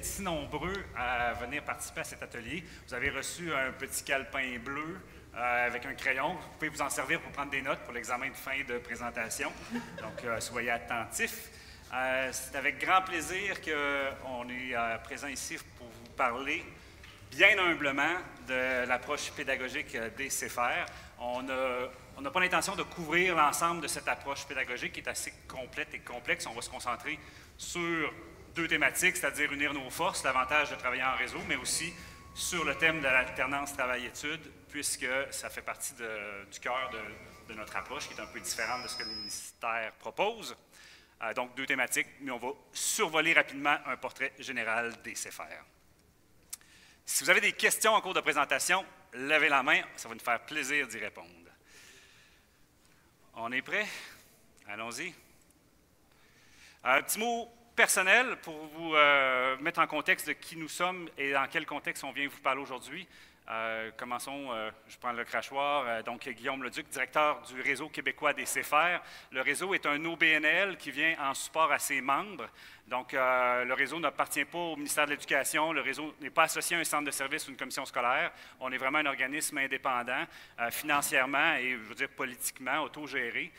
d'être si nombreux à venir participer à cet atelier. Vous avez reçu un petit calepin bleu avec un crayon. Vous pouvez vous en servir pour prendre des notes pour l'examen de fin de présentation. Donc, soyez attentifs. C'est avec grand plaisir qu'on est présent ici pour vous parler bien humblement de l'approche pédagogique des CFR. On n'a pas l'intention de couvrir l'ensemble de cette approche pédagogique qui est assez complète et complexe. On va se concentrer sur deux thématiques, c'est-à-dire unir nos forces, l'avantage de travailler en réseau, mais aussi sur le thème de l'alternance travail-études, puisque ça fait partie du cœur de notre approche, qui est un peu différente de ce que le ministère propose. Donc, deux thématiques, mais on va survoler rapidement un portrait général des CFR. Si vous avez des questions en cours de présentation, levez la main, ça va nous faire plaisir d'y répondre. On est prêt? Allons-y. Un petit mot personnel pour vous mettre en contexte de qui nous sommes et dans quel contexte on vient vous parler aujourd'hui. Commençons, je prends le crachoir, donc Guillaume Leduc, directeur du Réseau québécois des CFR. Le réseau est un OBNL qui vient en support à ses membres. Donc, le réseau n'appartient pas au ministère de l'Éducation, le réseau n'est pas associé à un centre de service ou une commission scolaire. On est vraiment un organisme indépendant, financièrement et, je veux dire, politiquement, autogéré.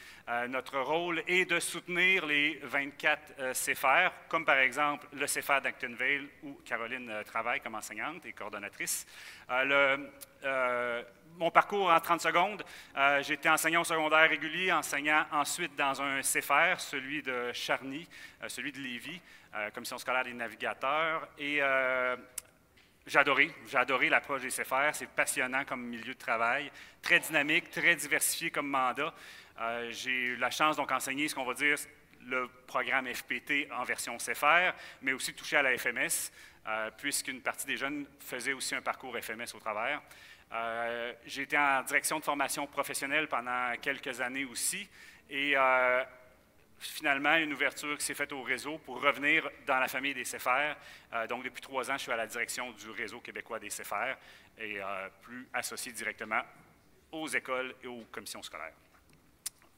Notre rôle est de soutenir les 24 CFR, comme par exemple le CFR d'Actonville où Caroline travaille comme enseignante et coordonnatrice. Mon parcours en 30 secondes, j'ai été enseignant au secondaire régulier, enseignant ensuite dans un CFR, celui de Charny, celui de Lévis, Commission scolaire des navigateurs. Et j'ai adoré l'approche des CFR, c'est passionnant comme milieu de travail, très dynamique, très diversifié comme mandat. J'ai eu la chance donc d'enseigner ce qu'on va dire le programme FPT en version CFR, mais aussi touché à la FMS, puisqu'une partie des jeunes faisait aussi un parcours FMS au travers. J'ai été en direction de formation professionnelle pendant quelques années aussi et finalement, une ouverture qui s'est faite au réseau pour revenir dans la famille des CFR. Donc, depuis 3 ans, je suis à la direction du Réseau québécois des CFR et plus associé directement aux écoles et aux commissions scolaires.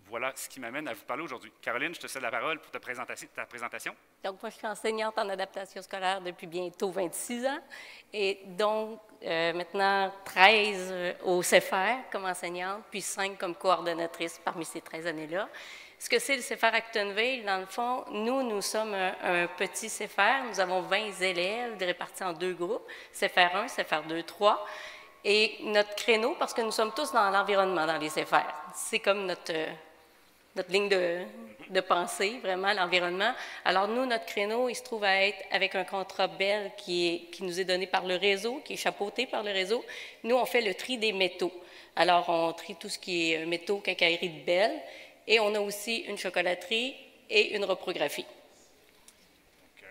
Voilà ce qui m'amène à vous parler aujourd'hui. Caroline, je te cède la parole pour ta présentation. Donc, moi, je suis enseignante en adaptation scolaire depuis bientôt 26 ans et donc maintenant 13 au CFR comme enseignante, puis 5 comme coordonnatrice parmi ces 13 années-là. Ce que c'est le CFR Actonville, dans le fond, nous sommes un petit CFR. Nous avons 20 élèves répartis en 2 groupes, CFR 1, CFR 2, 3. Et notre créneau, parce que nous sommes tous dans l'environnement, dans les CFR, c'est comme notre ligne de pensée, vraiment, l'environnement. Alors, nous, notre créneau, il se trouve à être avec un contrat BEL qui nous est donné par le réseau, qui est chapeauté par le réseau. Nous, on fait le tri des métaux. Alors, on trie tout ce qui est métaux, quincaillerie de BEL. Et on a aussi une chocolaterie et une reprographie. Donc,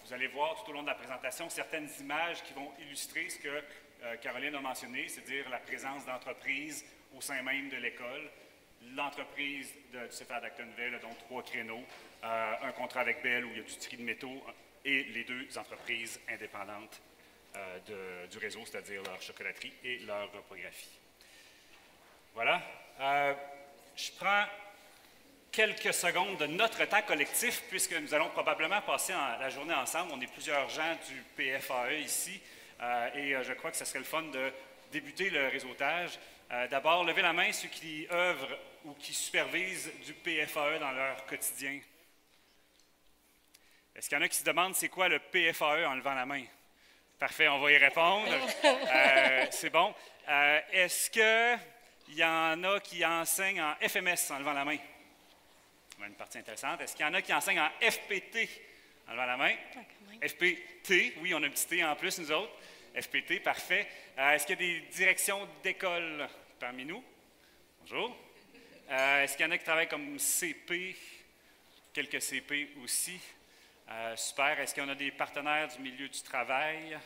vous allez voir tout au long de la présentation certaines images qui vont illustrer ce que Caroline a mentionné, c'est-à-dire la présence d'entreprises au sein même de l'école. L'entreprise du CFR d'Actonville a donc 3 créneaux, un contrat avec Bell où il y a du tri de métaux et les 2 entreprises indépendantes du réseau, c'est-à-dire leur chocolaterie et leur reprographie. Voilà. Je prends quelques secondes de notre temps collectif, puisque nous allons probablement passer la journée ensemble. On est plusieurs gens du PFAE ici, et je crois que ce serait le fun de débuter le réseautage. D'abord, levez la main ceux qui œuvrent ou qui supervisent du PFAE dans leur quotidien. Est-ce qu'il y en a qui se demandent c'est quoi le PFAE en levant la main? Parfait, on va y répondre. C'est bon. Est-ce qu'il y en a qui enseignent en FMS en levant la main? Une partie intéressante. Est-ce qu'il y en a qui enseignent en FPT en levant la main? FPT, oui, on a un petit T en plus, nous autres. FPT, parfait. Est-ce qu'il y a des directions d'école parmi nous? Bonjour. Est-ce qu'il y en a qui travaillent comme CP? Quelques CP aussi. Super. Est-ce qu'il y en a des partenaires du milieu du travail?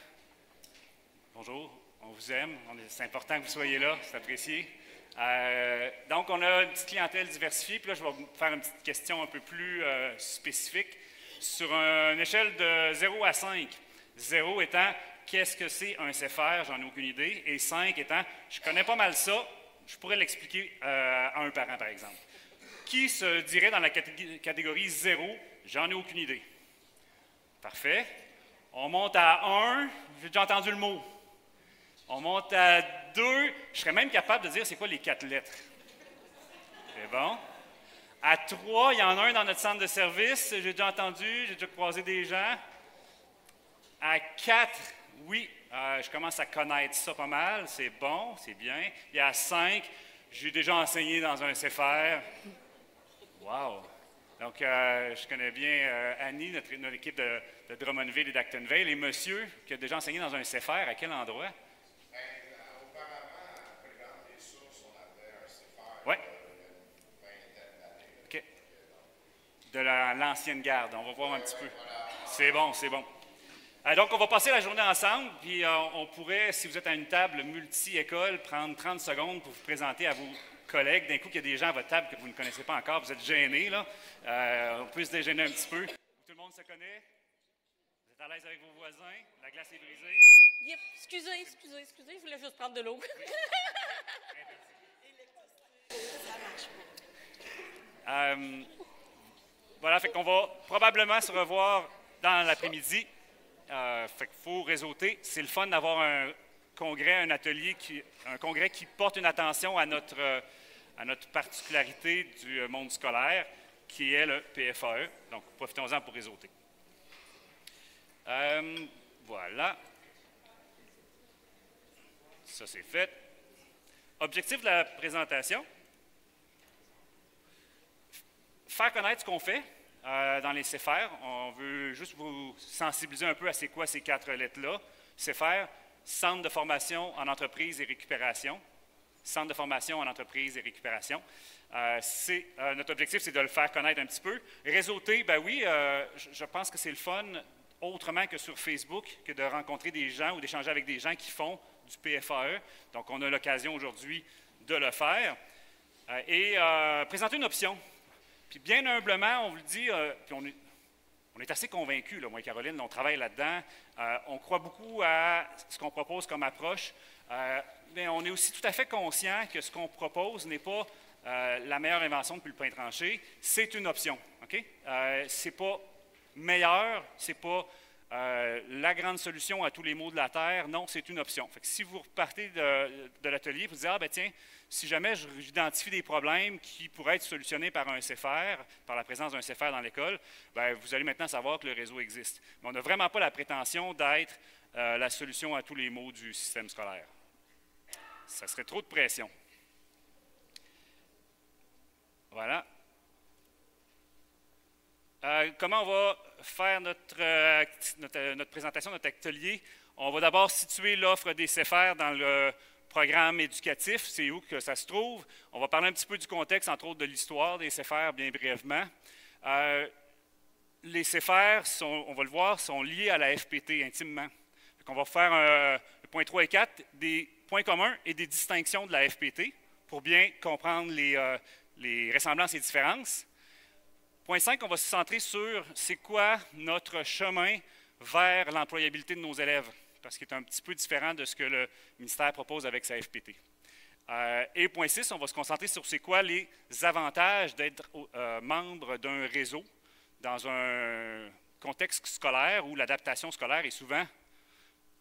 Bonjour, on vous aime. C'est important que vous soyez là, c'est apprécié. Donc, on a une petite clientèle diversifiée. Puis là, je vais vous faire une petite question un peu plus spécifique. Sur une échelle de 0 à 5, 0 étant qu'est-ce que c'est un CFR, j'en ai aucune idée, et 5 étant je connais pas mal ça, je pourrais l'expliquer à un parent, par exemple. Qui se dirait dans la catégorie 0, j'en ai aucune idée? Parfait. On monte à 1, j'ai déjà entendu le mot. On monte à 2, je serais même capable de dire c'est quoi les 4 lettres. C'est bon. À 3, il y en a un dans notre centre de service, j'ai déjà entendu, j'ai déjà croisé des gens. À 4, oui, je commence à connaître ça pas mal, c'est bon, c'est bien. Et à 5, j'ai déjà enseigné dans un CFR. Wow! Donc, je connais bien Annie, notre équipe de Drummondville et d'Actonville. Et monsieur, qui a déjà enseigné dans un CFR, à quel endroit? Auparavant, à Prévention, on avait un CFR Oui. une vingtaine d'années. OK. De l'ancienne garde, on va voir un petit peu. Voilà. C'est bon, c'est bon. Donc, on va passer la journée ensemble, puis on pourrait, si vous êtes à une table multi-école, prendre 30 secondes pour vous présenter à vos collègues. D'un coup, il y a des gens à votre table que vous ne connaissez pas encore, vous êtes gênés, là. On peut se dégêner un petit peu. Tout le monde se connaît. Vous êtes à l'aise avec vos voisins. La glace est brisée. Yep. Excusez, je voulais juste prendre de l'eau. Voilà, fait qu'on va probablement se revoir dans l'après-midi. Fait qu'il faut réseauter. C'est le fun d'avoir un congrès, un congrès qui porte une attention à notre particularité du monde scolaire, qui est le PFAE. Donc, profitons-en pour réseauter. Voilà. Ça, c'est fait. Objectif de la présentation. Faire connaître ce qu'on fait dans les CFR. On veut juste vous sensibiliser un peu à c'est quoi ces 4 lettres-là. CFR, Centre de formation en entreprise et récupération. Centre de formation en entreprise et récupération. Notre objectif, c'est de le faire connaître un petit peu. Réseauter, ben oui, je pense que c'est le fun, autrement que sur Facebook, que de rencontrer des gens ou d'échanger avec des gens qui font du PFAE. Donc, on a l'occasion aujourd'hui de le faire. Et présenter une option. Puis bien humblement, on vous le dit, puis on est assez convaincus, là, moi et Caroline, on travaille là-dedans. On croit beaucoup à ce qu'on propose comme approche. Mais on est aussi tout à fait conscient que ce qu'on propose n'est pas la meilleure invention depuis le pain tranché. C'est une option. Okay? Ce n'est pas meilleur, ce n'est pas la grande solution à tous les maux de la Terre. Non, c'est une option. Fait que si vous repartez de l'atelier, vous dites, ah ben tiens, si jamais j'identifie des problèmes qui pourraient être solutionnés par un CFR, par la présence d'un CFR dans l'école, bien, vous allez maintenant savoir que le réseau existe. Mais on n'a vraiment pas la prétention d'être la solution à tous les maux du système scolaire. Ça serait trop de pression. Voilà. Comment on va faire notre présentation, notre atelier? On va d'abord situer l'offre des CFR dans le programme éducatif. C'est où que ça se trouve? On va parler un petit peu du contexte, entre autres de l'histoire des CFR, bien brièvement. Les CFR, on va le voir, sont liés à la FPT intimement. On va faire le point 3 et 4, des points communs et des distinctions de la FPT pour bien comprendre les ressemblances et différences. Point 5, on va se centrer sur c'est quoi notre chemin vers l'employabilité de nos élèves, parce qu'il est un petit peu différent de ce que le ministère propose avec sa FPT. Et point 6, on va se concentrer sur c'est quoi les avantages d'être membre d'un réseau dans un contexte scolaire où l'adaptation scolaire est souvent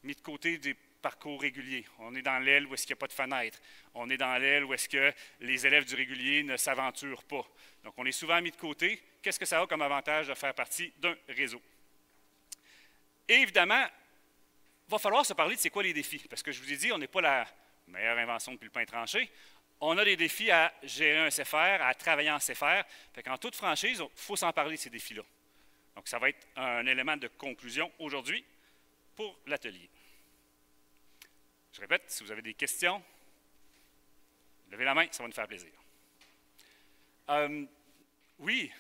mis de côté des parcours réguliers. On est dans l'aile où est-ce qu'il n'y a pas de fenêtre. On est dans l'aile où est-ce que les élèves du régulier ne s'aventurent pas. Donc, on est souvent mis de côté. Qu'est-ce que ça a comme avantage de faire partie d'un réseau? Et évidemment, il va falloir se parler de c'est quoi les défis. Parce que je vous ai dit, on n'est pas la meilleure invention depuis le pain tranché. On a des défis à gérer un CFR, à travailler en CFR. Fait qu'en toute franchise, il faut s'en parler de ces défis-là. Donc, ça va être un élément de conclusion aujourd'hui pour l'atelier. Je répète, si vous avez des questions, levez la main, ça va nous faire plaisir. Oui.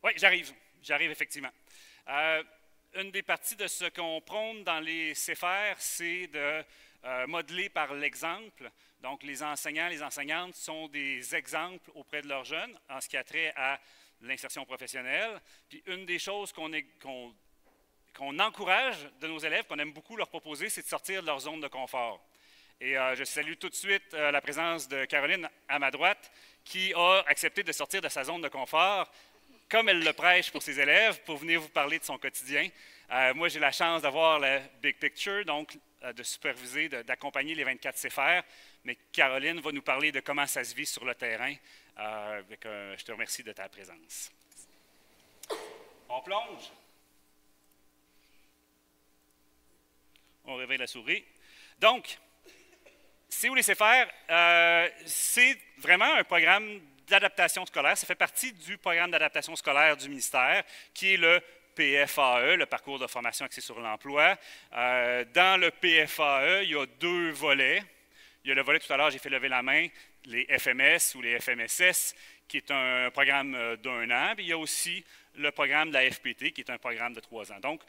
Oui, j'arrive effectivement. Une des parties de ce qu'on prône dans les CFR, c'est de modeler par l'exemple. Donc, les enseignants, les enseignantes sont des exemples auprès de leurs jeunes en ce qui a trait à l'insertion professionnelle. Puis, une des choses qu'on encourage de nos élèves, qu'on aime beaucoup leur proposer, c'est de sortir de leur zone de confort. Et je salue tout de suite la présence de Caroline à ma droite, qui a accepté de sortir de sa zone de confort comme elle le prêche pour ses élèves, pour venir vous parler de son quotidien. Moi, j'ai la chance d'avoir le big picture, donc de superviser, d'accompagner les 24 CFR, mais Caroline va nous parler de comment ça se vit sur le terrain. Je te remercie de ta présence. On plonge. On réveille la souris. Donc, C'est où les CFR? C'est vraiment un programme d'adaptation scolaire. Ça fait partie du programme d'adaptation scolaire du ministère, qui est le PFAE, le parcours de formation axé sur l'emploi. Dans le PFAE, il y a 2 volets. Il y a le volet, tout à l'heure, j'ai fait lever la main, les FMS ou les FMSS, qui est un programme d'1 an. Puis il y a aussi le programme de la FPT, qui est un programme de 3 ans. Donc,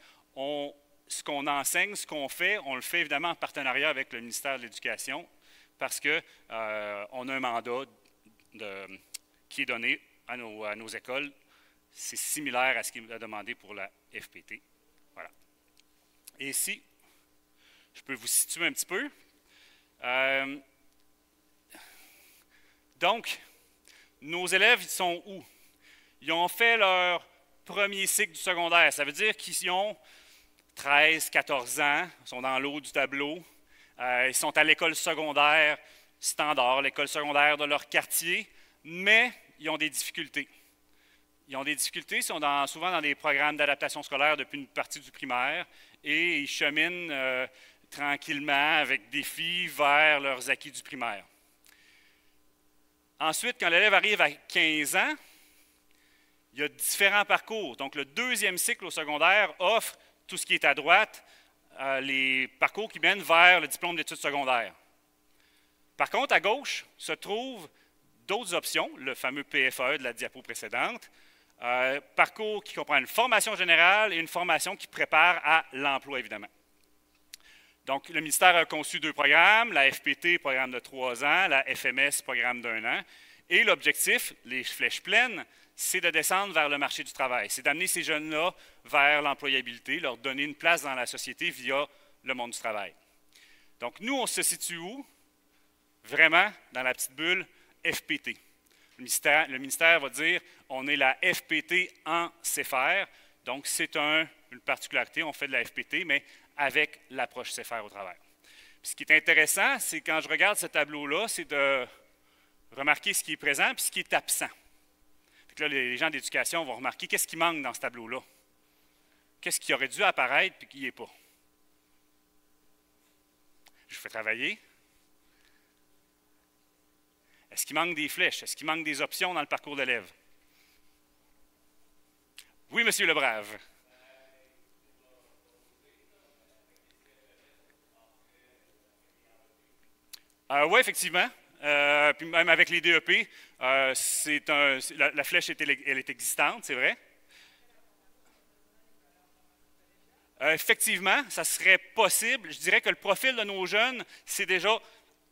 ce qu'on enseigne, ce qu'on fait, on le fait évidemment en partenariat avec le ministère de l'Éducation, parce qu'on a un mandat qui est donné à nos écoles. C'est similaire à ce qu'il a demandé pour la FPT. Voilà. Et ici, je peux vous situer un petit peu. Donc, nos élèves, ils sont où? Ils ont fait leur premier cycle du secondaire. Ça veut dire qu'ils ont 13, 14 ans, ils sont dans l'eau du tableau. Ils sont à l'école secondaire standard, l'école secondaire de leur quartier, mais ils ont des difficultés. Ils ont des difficultés, ils sont souvent dans des programmes d'adaptation scolaire depuis une partie du primaire et ils cheminent tranquillement avec défis vers leurs acquis du primaire. Ensuite, quand l'élève arrive à 15 ans, il y a différents parcours. Donc, le 2e cycle au secondaire offre tout ce qui est à droite, les parcours qui mènent vers le diplôme d'études secondaires. Par contre, à gauche se trouvent d'autres options, le fameux PFAE de la diapo précédente, parcours qui comprend une formation générale et une formation qui prépare à l'emploi, évidemment. Donc, le ministère a conçu 2 programmes, la FPT, programme de 3 ans, la FMS, programme d'1 an. Et l'objectif, les flèches pleines, c'est de descendre vers le marché du travail. C'est d'amener ces jeunes-là vers l'employabilité, leur donner une place dans la société via le monde du travail. Donc, nous, on se situe où? Vraiment dans la petite bulle FPT. Le ministère va dire, on est la FPT en CFR. Donc, c'est une particularité, on fait de la FPT, mais avec l'approche CFR au travail. Puis, ce qui est intéressant, c'est quand je regarde ce tableau-là, c'est de remarquer ce qui est présent et ce qui est absent. Puis là, les gens d'éducation vont remarquer qu'est-ce qui manque dans ce tableau-là. Qu'est-ce qui aurait dû apparaître et qui n'y est pas. Je vous fais travailler. Est-ce qu'il manque des flèches? Est-ce qu'il manque des options dans le parcours d'élève? Oui, monsieur Lebrave. Oui, effectivement. Puis même avec les DEP, la flèche elle est existante, c'est vrai. Effectivement, ça serait possible. Je dirais que le profil de nos jeunes, c'est déjà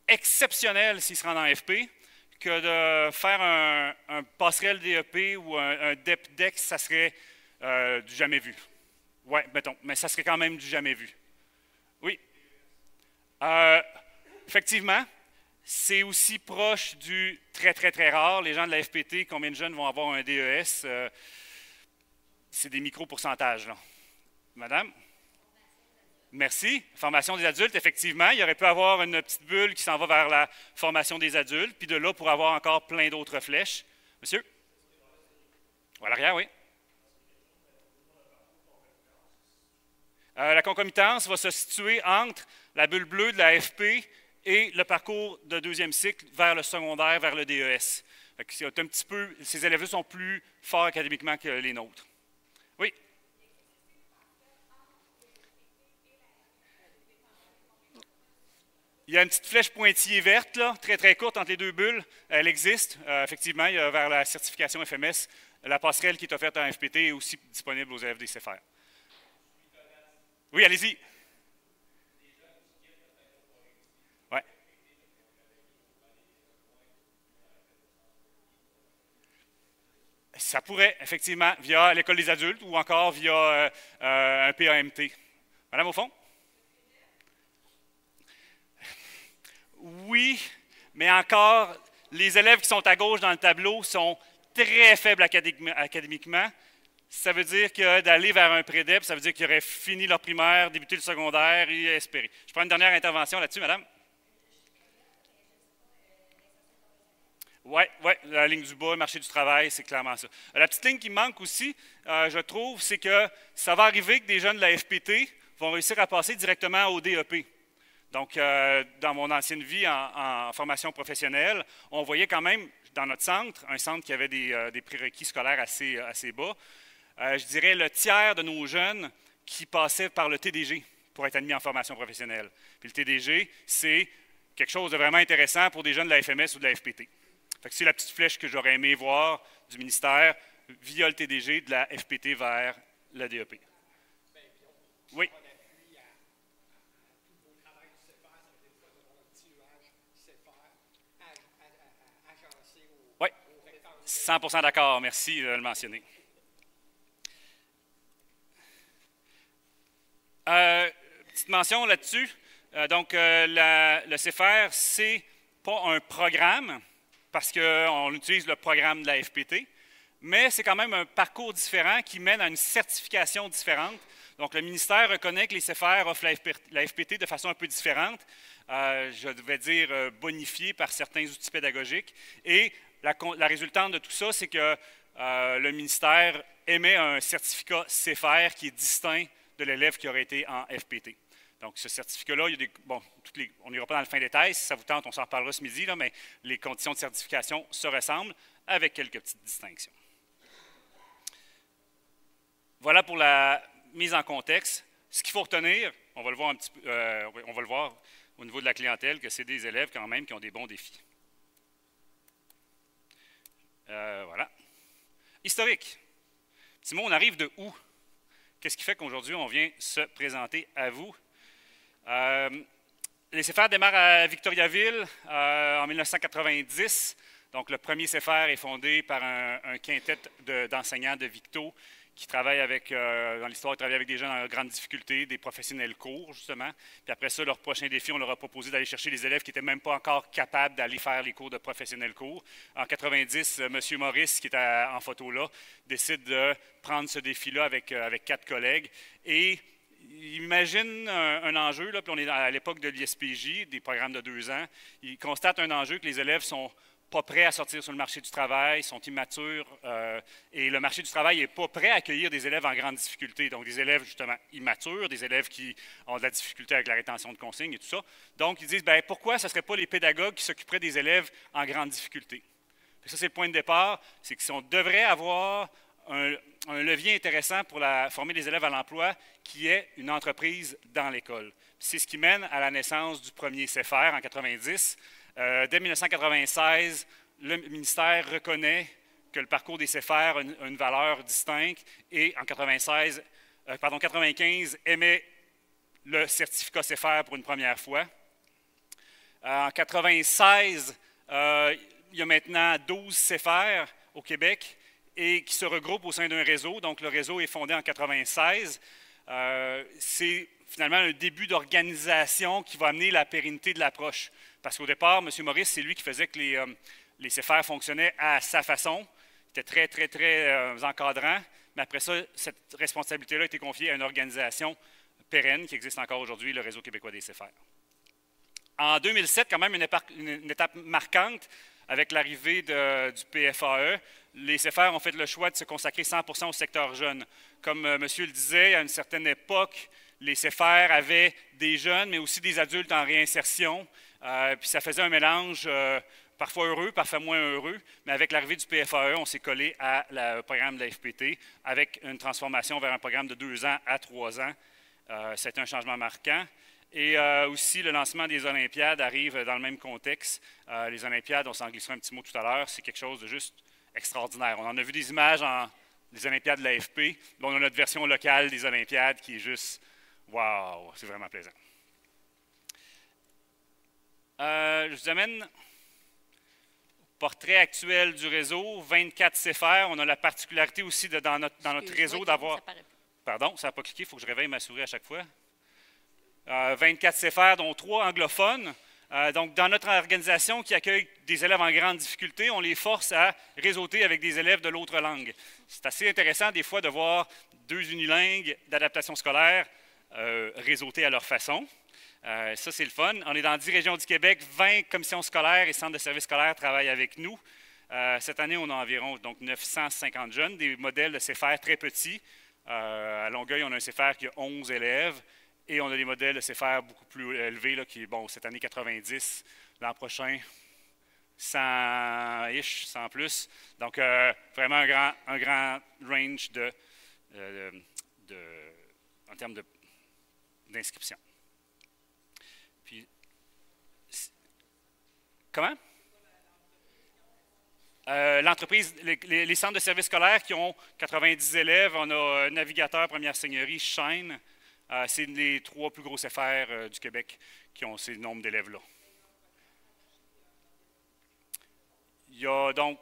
exceptionnel s'ils se rendent en FP, que de faire un passerelle DEP ou un DEP-DEX, ça serait du jamais vu. Oui, mettons, mais ça serait quand même du jamais vu. Oui. Effectivement, c'est aussi proche du très, très, très rare. Les gens de la FPT, combien de jeunes vont avoir un DES? C'est des micro-pourcentages, là. Madame? Merci. Formation des adultes, effectivement. Il aurait pu avoir une petite bulle qui s'en va vers la formation des adultes, puis de là, pour avoir encore plein d'autres flèches. Monsieur? À l'arrière, oui. La concomitance va se situer entre la bulle bleue de la FP et le parcours de 2e cycle vers le secondaire, vers le DES. C'est un petit peu, ces élèves-là sont plus forts académiquement que les nôtres. Oui? Il y a une petite flèche pointillée verte, là, très très courte entre les 2 bulles. Elle existe. Effectivement, il y a vers la certification FMS, la passerelle qui est offerte en FPT est aussi disponible aux élèves des CFR. Oui, allez-y. Ouais. Ça pourrait, effectivement, via l'école des adultes ou encore via un PAMT. Madame, au fond? Oui, mais encore, les élèves qui sont à gauche dans le tableau sont très faibles académiquement, ça veut dire que d'aller vers un prédep, ça veut dire qu'ils auraient fini leur primaire, débuté le secondaire et espéré. Je prends une dernière intervention là-dessus, madame. Oui, la ligne du bas, marché du travail, c'est clairement ça. La petite ligne qui me manque aussi, je trouve, c'est que ça va arriver que des jeunes de la FPT vont réussir à passer directement au DEP. Donc, dans mon ancienne vie en formation professionnelle, on voyait quand même dans notre centre, un centre qui avait des prérequis scolaires assez bas, je dirais le tiers de nos jeunes qui passaient par le TDG pour être admis en formation professionnelle. Puis le TDG, c'est quelque chose de vraiment intéressant pour des jeunes de la FMS ou de la FPT. C'est la petite flèche que j'aurais aimé voir du ministère via le TDG de la FPT vers le DEP. Oui. Oui, 100% d'accord. Merci de le mentionner. Petite mention là-dessus. Le CFR, c'est pas un programme, parce qu'on utilise le programme de la FPT, mais c'est quand même un parcours différent qui mène à une certification différente. Donc, le ministère reconnaît que les CFR offrent la FPT de façon un peu différente, je devais dire bonifiée par certains outils pédagogiques. Et la résultante de tout ça, c'est que le ministère émet un certificat CFR qui est distinct de l'élève qui aurait été en FPT. Donc, ce certificat-là, il y a des. Bon, on n'ira pas dans le fin détail, si ça vous tente, on s'en reparlera ce midi, là, mais les conditions de certification se ressemblent avec quelques petites distinctions. Voilà pour la mise en contexte. Ce qu'il faut retenir, on va le voir un petit peu, on va le voir au niveau de la clientèle, que c'est des élèves quand même qui ont des bons défis. Voilà. Historique. Petit mot, on arrive de où? Qu'est-ce qui fait qu'aujourd'hui, on vient se présenter à vous? Les CFR démarrent à Victoriaville en 1990. Donc, le premier CFR est fondé par un quintet d'enseignants de Victo qui travaillent dans l'histoire, ils travaillent avec des jeunes en grande difficulté, des professionnels courts, justement. Puis après ça, leur prochain défi, on leur a proposé d'aller chercher les élèves qui n'étaient même pas encore capables d'aller faire les cours de professionnels courts. En 90, M. Maurice, qui est en photo là, décide de prendre ce défi-là avec 4 collègues. Et imagine un enjeu, là, puis on est à l'époque de l'ISPJ, des programmes de 2 ans. Il constate un enjeu que les élèves sont pas prêts à sortir sur le marché du travail, sont immatures, et le marché du travail n'est pas prêt à accueillir des élèves en grande difficulté. Donc, des élèves, justement, immatures, des élèves qui ont de la difficulté avec la rétention de consignes et tout ça. Donc, ils disent, bien, pourquoi ce ne serait pas les pédagogues qui s'occuperaient des élèves en grande difficulté? Et ça, c'est le point de départ, c'est qu'on devrait avoir un levier intéressant pour former des élèves à l'emploi qui est une entreprise dans l'école. C'est ce qui mène à la naissance du premier CFR en 90. Dès 1996, le ministère reconnaît que le parcours des CFR a une valeur distincte et en 95 émet le certificat CFR pour une première fois. En 96, il y a maintenant 12 CFR au Québec et qui se regroupent au sein d'un réseau. Donc, le réseau est fondé en 96. C'est finalement un début d'organisation qui va amener la pérennité de l'approche. Parce qu'au départ, M. Maurice, c'est lui qui faisait que les CFR fonctionnaient à sa façon. Il était très encadrant. Mais après ça, cette responsabilité-là a été confiée à une organisation pérenne qui existe encore aujourd'hui, le Réseau québécois des CFR. En 2007, quand même, une étape marquante avec l'arrivée du PFAE. Les CFR ont fait le choix de se consacrer 100% au secteur jeune. Comme monsieur le disait, à une certaine époque, les CFR avaient des jeunes, mais aussi des adultes en réinsertion. Puis ça faisait un mélange parfois heureux, parfois moins heureux. Mais avec l'arrivée du PFAE, on s'est collé au programme de la FPT avec une transformation vers un programme de 2 ans à 3 ans. C'est un changement marquant. Et aussi, le lancement des Olympiades arrive dans le même contexte. Les Olympiades, on s'en glissera un petit mot tout à l'heure, c'est quelque chose de juste extraordinaire. On en a vu des images des Olympiades de l'AFP. On a notre version locale des Olympiades qui est juste, wow, c'est vraiment plaisant. Je vous amène au portrait actuel du réseau, 24 CFR. On a la particularité aussi dans notre réseau d'avoir... Pardon, ça n'a pas cliqué, il faut que je réveille ma souris à chaque fois. 24 CFR, dont 3 anglophones. Donc, dans notre organisation qui accueille des élèves en grande difficulté, on les force à réseauter avec des élèves de l'autre langue. C'est assez intéressant des fois de voir deux unilingues d'adaptation scolaire réseauter à leur façon. Ça, c'est le fun. On est dans 10 régions du Québec, 20 commissions scolaires et centres de services scolaires travaillent avec nous. Cette année, on a environ donc, 950 jeunes, des modèles de CFR très petits. À Longueuil, on a un CFR qui a 11 élèves et on a des modèles de CFR beaucoup plus élevés, là, qui est, bon, cette année 90, l'an prochain 100-ish, 100 plus. Donc, vraiment un grand range en termes d'inscription. Puis, comment? L'entreprise, les centres de services scolaires qui ont 90 élèves, on a Navigateur, Première Seigneurie, Shine. C'est les 3 plus gros CFR du Québec qui ont ces nombres d'élèves-là. Il y a donc...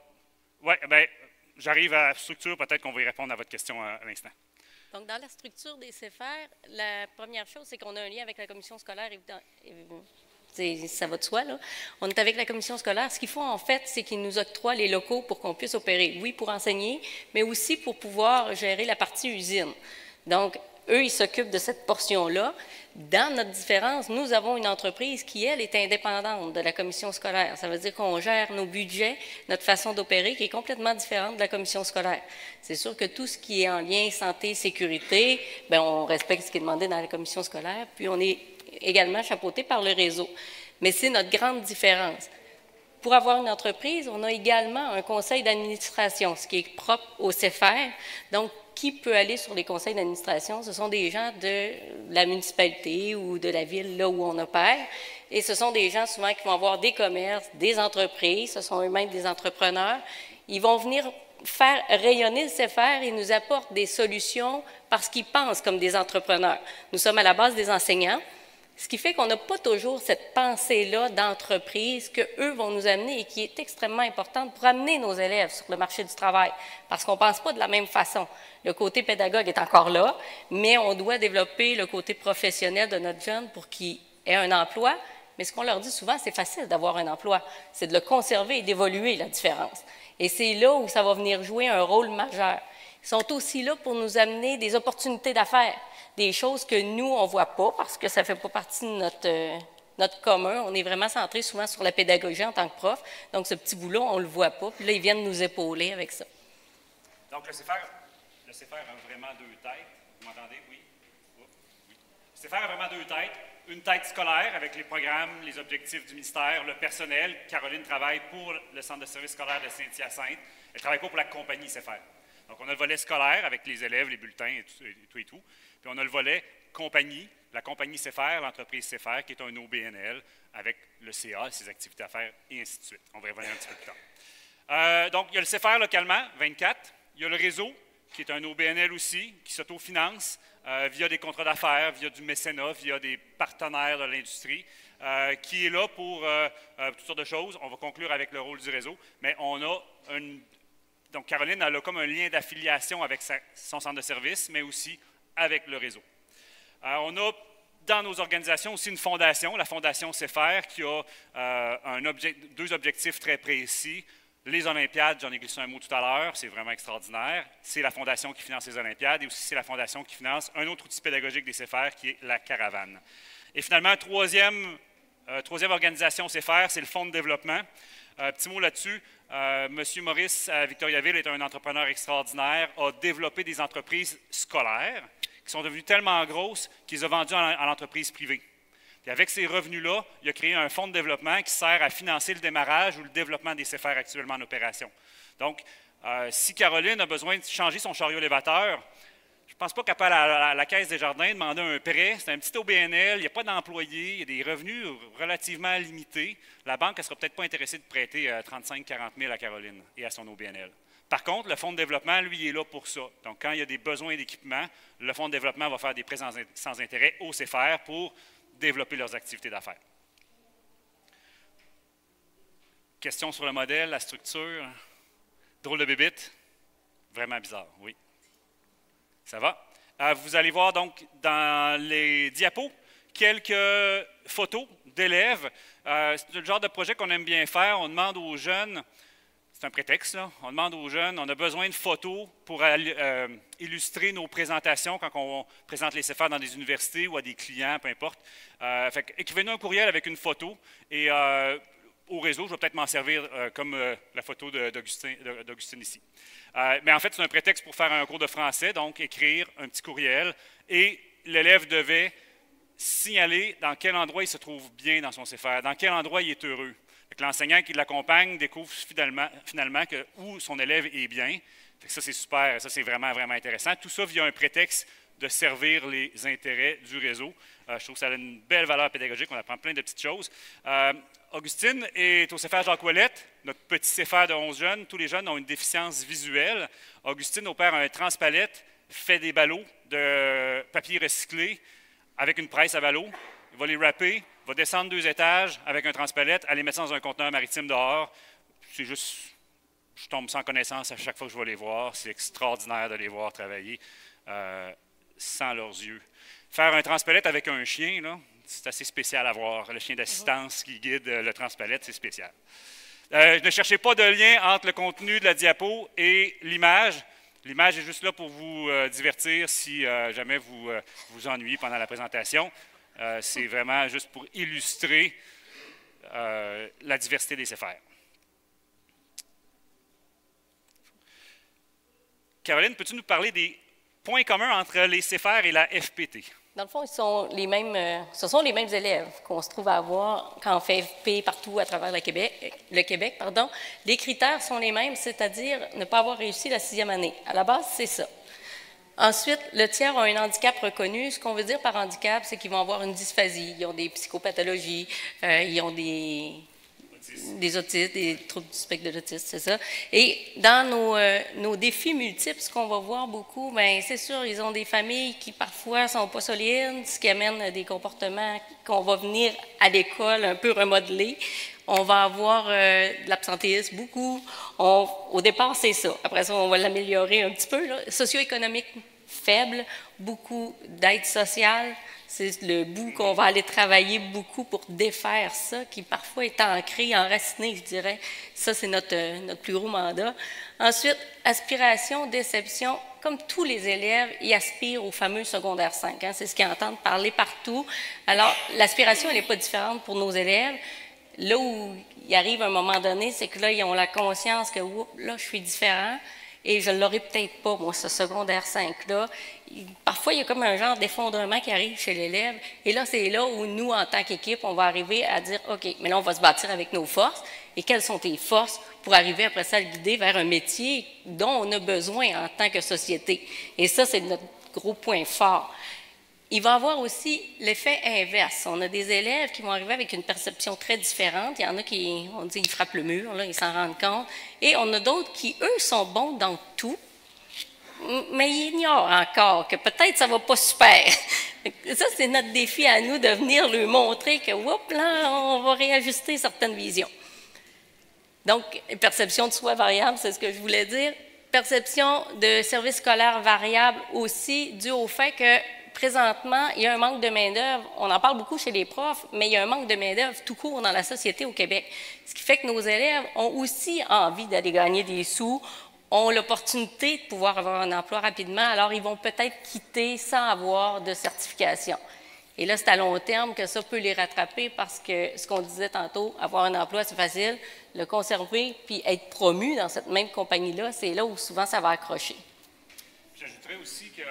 Oui, bien, j'arrive à la structure, peut-être qu'on va y répondre à votre question à l'instant. Donc, dans la structure des CFR, la première chose, c'est qu'on a un lien avec la commission scolaire, ça va de soi, là. On est avec la commission scolaire. Ce qu'ils font, en fait, c'est qu'ils nous octroient les locaux pour qu'on puisse opérer. Oui, pour enseigner, mais aussi pour pouvoir gérer la partie usine. Donc, eux, ils s'occupent de cette portion-là. Dans notre différence, nous avons une entreprise qui, elle, est indépendante de la commission scolaire. Ça veut dire qu'on gère nos budgets, notre façon d'opérer, qui est complètement différente de la commission scolaire. C'est sûr que tout ce qui est en lien santé, sécurité, bien, on respecte ce qui est demandé dans la commission scolaire, puis on est également chapeauté par le réseau. Mais c'est notre grande différence. Pour avoir une entreprise, on a également un conseil d'administration, ce qui est propre au CFR. Donc, qui peut aller sur les conseils d'administration? Ce sont des gens de la municipalité ou de la ville là où on opère. Et ce sont des gens souvent qui vont avoir des commerces, des entreprises, ce sont eux-mêmes des entrepreneurs. Ils vont venir faire rayonner le CFR et nous apportent des solutions parce qu'ils pensent comme des entrepreneurs. Nous sommes à la base des enseignants. Ce qui fait qu'on n'a pas toujours cette pensée-là d'entreprise qu'eux vont nous amener et qui est extrêmement importante pour amener nos élèves sur le marché du travail, parce qu'on ne pense pas de la même façon. Le côté pédagogue est encore là, mais on doit développer le côté professionnel de notre jeune pour qu'il ait un emploi. Mais ce qu'on leur dit souvent, c'est facile d'avoir un emploi. C'est de le conserver et d'évoluer, la différence. Et c'est là où ça va venir jouer un rôle majeur. Ils sont aussi là pour nous amener des opportunités d'affaires, des choses que nous, on ne voit pas parce que ça ne fait pas partie de notre commun. On est vraiment centré souvent sur la pédagogie en tant que prof. Donc, ce petit bout-là, on ne le voit pas. Puis là, ils viennent nous épauler avec ça. Donc, le CFR a vraiment deux têtes. Vous m'entendez? Oui? Oui. Le CFR a vraiment deux têtes. Une tête scolaire avec les programmes, les objectifs du ministère, le personnel. Caroline travaille pour le centre de services scolaire de Saint-Hyacinthe. Elle ne travaille pas pour la compagnie CFR. Donc, on a le volet scolaire avec les élèves, les bulletins et tout. Puis, on a le volet compagnie, la compagnie CFR, l'entreprise CFR, qui est un OBNL avec le CA, ses activités à faire, et ainsi de suite. On va y revenir un petit peu plus tard. Donc, il y a le CFR localement, 24. Il y a le réseau, qui est un OBNL aussi, qui s'autofinance via des contrats d'affaires, via du mécénat, via des partenaires de l'industrie, qui est là pour toutes sortes de choses. On va conclure avec le rôle du réseau, mais on a donc, Caroline, elle a comme un lien d'affiliation avec son centre de service, mais aussi avec le réseau. On a dans nos organisations aussi une fondation, la Fondation CFR, qui a deux objectifs très précis. Les Olympiades, j'en ai glissé un mot tout à l'heure, c'est vraiment extraordinaire. C'est la fondation qui finance les Olympiades et aussi c'est la fondation qui finance un autre outil pédagogique des CFR qui est la caravane. Et finalement, troisième organisation CFR, c'est le Fonds de développement. Petit mot là-dessus. Monsieur Maurice à Victoriaville est un entrepreneur extraordinaire, a développé des entreprises scolaires qui sont devenues tellement grosses qu'il les a vendues à l'entreprise privée. Puis avec ces revenus-là, il a créé un fonds de développement qui sert à financer le démarrage ou le développement des CFR actuellement en opération. Donc, si Caroline a besoin de changer son chariot élévateur, je ne pense pas qu'elle peut aller à la Caisse des Jardins demander un prêt. C'est un petit OBNL, il n'y a pas d'employés, il y a des revenus relativement limités. La banque ne sera peut-être pas intéressée de prêter 35-40 000 à Caroline et à son OBNL. Par contre, le fonds de développement, lui, est là pour ça. Donc, quand il y a des besoins d'équipement, le fonds de développement va faire des prêts sans intérêt au CFR pour développer leurs activités d'affaires. Question sur le modèle, la structure. Drôle de bébite. Vraiment bizarre, oui. Ça va? Vous allez voir donc dans les diapos quelques photos d'élèves. C'est le genre de projet qu'on aime bien faire. On demande aux jeunes, c'est un prétexte, là, on demande aux jeunes, on a besoin de photos pour illustrer nos présentations quand on présente les CFR dans des universités ou à des clients, peu importe. Écrivez-nous un courriel avec une photo et au réseau, je vais peut-être m'en servir comme la photo d'Augustine ici. Mais en fait, c'est un prétexte pour faire un cours de français, donc écrire un petit courriel et l'élève devait signaler dans quel endroit il se trouve bien dans son CFR, dans quel endroit il est heureux. L'enseignant qui l'accompagne découvre finalement que où son élève est bien. Ça, c'est super, ça, c'est vraiment, vraiment intéressant. Tout ça via un prétexte de servir les intérêts du réseau. Je trouve que ça a une belle valeur pédagogique, on apprend plein de petites choses. Augustine est au CFR Jacques Ouellette, notre petit CFR de 11 jeunes. Tous les jeunes ont une déficience visuelle. Augustine opère un transpalette, fait des ballots de papier recyclé avec une presse à ballots. Il va les wrapper, va descendre 2 étages avec un transpalette, aller mettre ça dans un conteneur maritime dehors. C'est juste, je tombe sans connaissance à chaque fois que je vais les voir. C'est extraordinaire de les voir travailler sans leurs yeux. Faire un transpalette avec un chien, là, c'est assez spécial à voir. Le chien d'assistance qui guide le transpalette, c'est spécial. Ne cherchez pas de lien entre le contenu de la diapo et l'image. L'image est juste là pour vous divertir si jamais vous vous ennuyez pendant la présentation. C'est vraiment juste pour illustrer la diversité des CFR. Caroline, peux-tu nous parler des points communs entre les CFR et la FPT? Dans le fond, ce sont les mêmes élèves qu'on se trouve à avoir quand on fait FP partout à travers le Québec. Les critères sont les mêmes, c'est-à-dire ne pas avoir réussi la 6e année. À la base, c'est ça. Ensuite, le tiers a un handicap reconnu. Ce qu'on veut dire par handicap, c'est qu'ils vont avoir une dysphasie, ils ont des psychopathologies, ils ont des autistes, des troubles du spectre de l'autisme, c'est ça. Et dans nos défis multiples, ce qu'on va voir beaucoup, bien, c'est sûr, ils ont des familles qui parfois ne sont pas solides, ce qui amène à des comportements qu'on va venir à l'école un peu remodeler. On va avoir de l'absentéisme, beaucoup. Au départ, c'est ça. Après ça, on va l'améliorer un petit peu. Socio-économique faible, beaucoup d'aide sociale. C'est le bout qu'on va aller travailler beaucoup pour défaire ça, qui parfois est ancré, enraciné, je dirais. Ça, c'est notre plus gros mandat. Ensuite, aspiration, déception. Comme tous les élèves, ils aspirent au fameux secondaire 5. Hein, c'est ce qu'ils entendent parler partout. Alors, l'aspiration, elle n'est pas différente pour nos élèves. Là où il arrive un moment donné, c'est que là, ils ont la conscience que là, je suis différent et je ne l'aurai peut-être pas, moi, ce secondaire 5-là. Parfois, il y a comme un genre d'effondrement qui arrive chez l'élève. Et là, c'est là où nous, en tant qu'équipe, on va arriver à dire, OK, mais là, on va se bâtir avec nos forces. Et quelles sont tes forces pour arriver après ça à le guider vers un métier dont on a besoin en tant que société? Et ça, c'est notre gros point fort. Il va y avoir aussi l'effet inverse. On a des élèves qui vont arriver avec une perception très différente. Il y en a qui, on dit, ils frappent le mur, là, ils s'en rendent compte. Et on a d'autres qui, eux, sont bons dans tout, mais ils ignorent encore que peut-être ça ne va pas super. Ça, c'est notre défi à nous de venir leur montrer que, oups, là, on va réajuster certaines visions. Donc, perception de soi variable, c'est ce que je voulais dire. Perception de service scolaire variable aussi, dû au fait que présentement, il y a un manque de main-d'œuvre. On en parle beaucoup chez les profs, mais il y a un manque de main-d'œuvre tout court dans la société au Québec. Ce qui fait que nos élèves ont aussi envie d'aller gagner des sous, ont l'opportunité de pouvoir avoir un emploi rapidement, alors ils vont peut-être quitter sans avoir de certification. Et là, c'est à long terme que ça peut les rattraper parce que, ce qu'on disait tantôt, avoir un emploi, c'est facile. Le conserver puis être promu dans cette même compagnie-là, c'est là où souvent ça va accrocher. J'ajouterais aussi que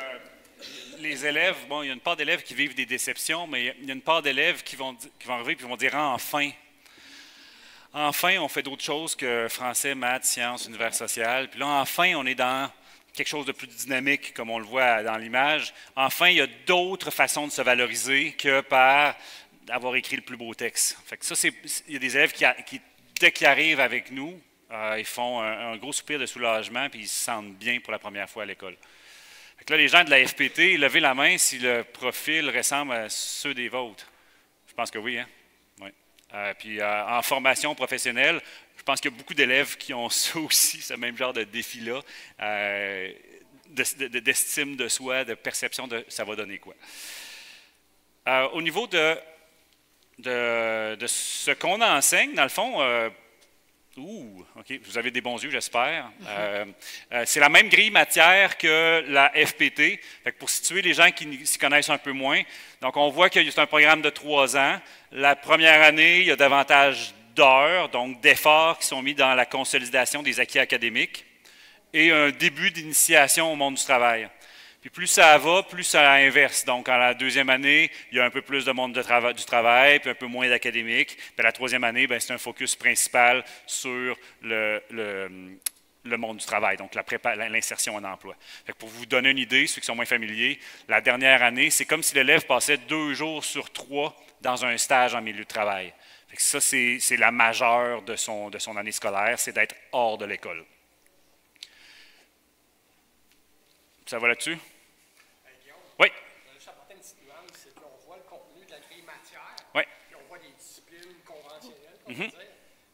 les élèves, bon, il y a une part d'élèves qui vivent des déceptions, mais il y a une part d'élèves qui vont arriver et qui vont dire enfin. Enfin, on fait d'autres choses que français, maths, sciences, univers social. Puis là, enfin, on est dans quelque chose de plus dynamique, comme on le voit dans l'image. Enfin, il y a d'autres façons de se valoriser que par avoir écrit le plus beau texte. Fait que ça, il y a des élèves qui dès qu'ils arrivent avec nous, ils font un gros soupir de soulagement puis ils se sentent bien pour la première fois à l'école. Là, les gens de la FPT, levez la main si le profil ressemble à ceux des vôtres. Je pense que oui, hein? Oui. Puis en formation professionnelle, je pense qu'il y a beaucoup d'élèves qui ont ça aussi, ce même genre de défi-là, d'estime de soi, de perception de ça va donner quoi. Au niveau de de ce qu'on enseigne, dans le fond, OK, vous avez des bons yeux, j'espère. C'est la même grille matière que la FPT. Fait que pour situer les gens qui s'y connaissent un peu moins, donc on voit que c'est un programme de 3 ans. La première année, il y a davantage d'heures, donc d'efforts qui sont mis dans la consolidation des acquis académiques et un début d'initiation au monde du travail. Puis plus ça va, plus ça inverse. Donc, en la deuxième année, il y a un peu plus de monde du travail, puis un peu moins d'académique. Puis la troisième année, c'est un focus principal sur le monde du travail, donc l'insertion en emploi. Fait que pour vous donner une idée, ceux qui sont moins familiers, la dernière année, c'est comme si l'élève passait 2 jours sur 3 dans un stage en milieu de travail. Fait que ça, c'est la majeure de son année scolaire, c'est d'être hors de l'école. Ça va là-dessus? Guillaume, Oui. je vais juste apporter une petite nuance, c'est qu'on voit le contenu de la grille matière, Oui. puis on voit des disciplines conventionnelles, comme on dire.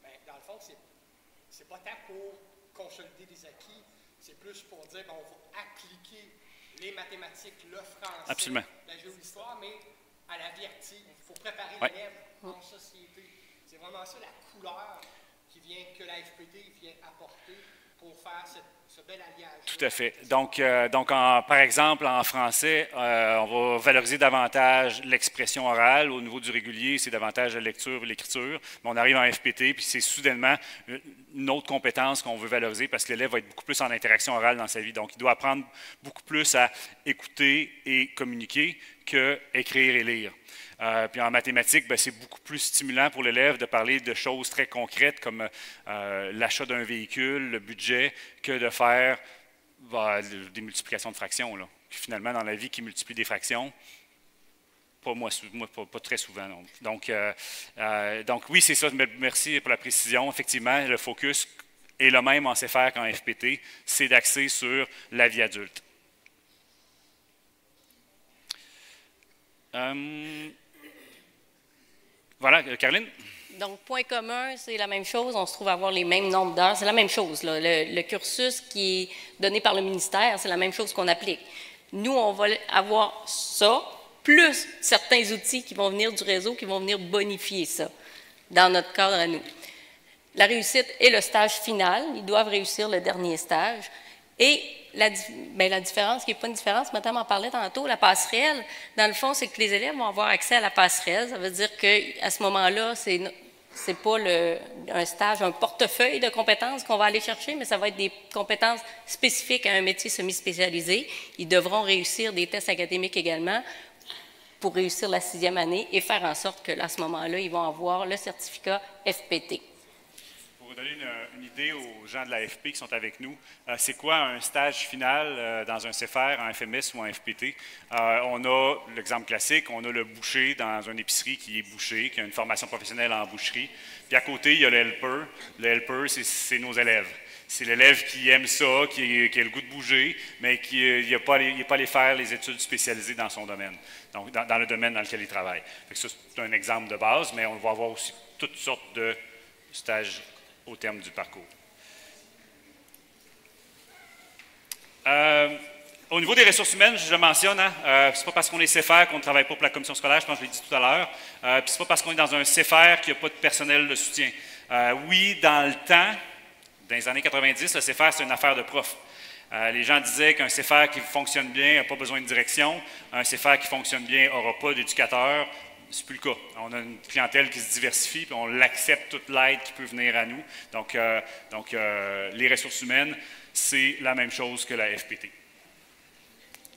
Ben, dans le fond, c'est pas tant pour consolider des acquis, c'est plus pour dire qu'on va appliquer les mathématiques, le français, Absolument. la géohistoire, mais à la vie active. Il faut préparer l'élève en société. C'est vraiment ça la couleur que la FPT vient apporter pour faire ce bel alliage. Tout à fait. Donc par exemple, en français, on va valoriser davantage l'expression orale. Au niveau du régulier, c'est davantage la lecture et l'écriture. Mais on arrive en FPT, puis c'est soudainement une autre compétence qu'on veut valoriser parce que l'élève va être beaucoup plus en interaction orale dans sa vie. Donc, il doit apprendre beaucoup plus à écouter et communiquer qu'écrire et lire. Puis en mathématiques, c'est beaucoup plus stimulant pour l'élève de parler de choses très concrètes comme l'achat d'un véhicule, le budget, que de faire des multiplications de fractions. Là. Puis finalement, dans la vie qui multiplie des fractions, pas très souvent. Non. Donc oui, c'est ça. Merci pour la précision. Effectivement, le focus est le même en CFR qu'en FPT, c'est d'axer sur la vie adulte. Voilà, Caroline? Donc, point commun, c'est la même chose. On se trouve à avoir les mêmes nombres d'heures. C'est la même chose. Là. Le cursus qui est donné par le ministère, c'est la même chose qu'on applique. Nous, on va avoir ça, plus certains outils qui vont venir du réseau, qui vont venir bonifier ça dans notre cadre à nous. La réussite et le stage final, ils doivent réussir le dernier stage. Et la différence, qui n'est pas une différence, madame en parlait tantôt, la passerelle, dans le fond, c'est que les élèves vont avoir accès à la passerelle. Ça veut dire qu'à ce moment-là, c'est pas un stage, un portefeuille de compétences qu'on va aller chercher, mais ça va être des compétences spécifiques à un métier semi-spécialisé. Ils devront réussir des tests académiques également pour réussir la 6e année et faire en sorte qu'à ce moment-là, ils vont avoir le certificat FPT. Pour vous donner une idée aux gens de la FP qui sont avec nous, c'est quoi un stage final dans un CFR, en FMS ou en FPT? On a l'exemple classique, on a le boucher dans une épicerie qui est boucher, qui a une formation professionnelle en boucherie. Puis à côté, il y a le helper. Le helper, c'est nos élèves. C'est l'élève qui aime ça, qui a le goût de bouger, mais qui n'est pas allé faire les études spécialisées dans son domaine, donc dans le domaine dans lequel il travaille. Fait que ça, c'est un exemple de base, mais on va avoir aussi toutes sortes de stages au terme du parcours. Au niveau des ressources humaines, je mentionne, c'est pas parce qu'on est CFR qu'on ne travaille pas pour la commission scolaire, je pense que je l'ai dit tout à l'heure, puis c'est pas parce qu'on est dans un CFR qu'il n'y a pas de personnel de soutien. Oui, dans le temps, dans les années 90, le CFR, c'est une affaire de prof. Les gens disaient qu'un CFR qui fonctionne bien n'a pas besoin de direction, un CFR qui fonctionne bien n'aura pas d'éducateur. Ce n'est plus le cas. On a une clientèle qui se diversifie, puis on l'accepte toute l'aide qui peut venir à nous. Donc les ressources humaines, c'est la même chose que la FPT.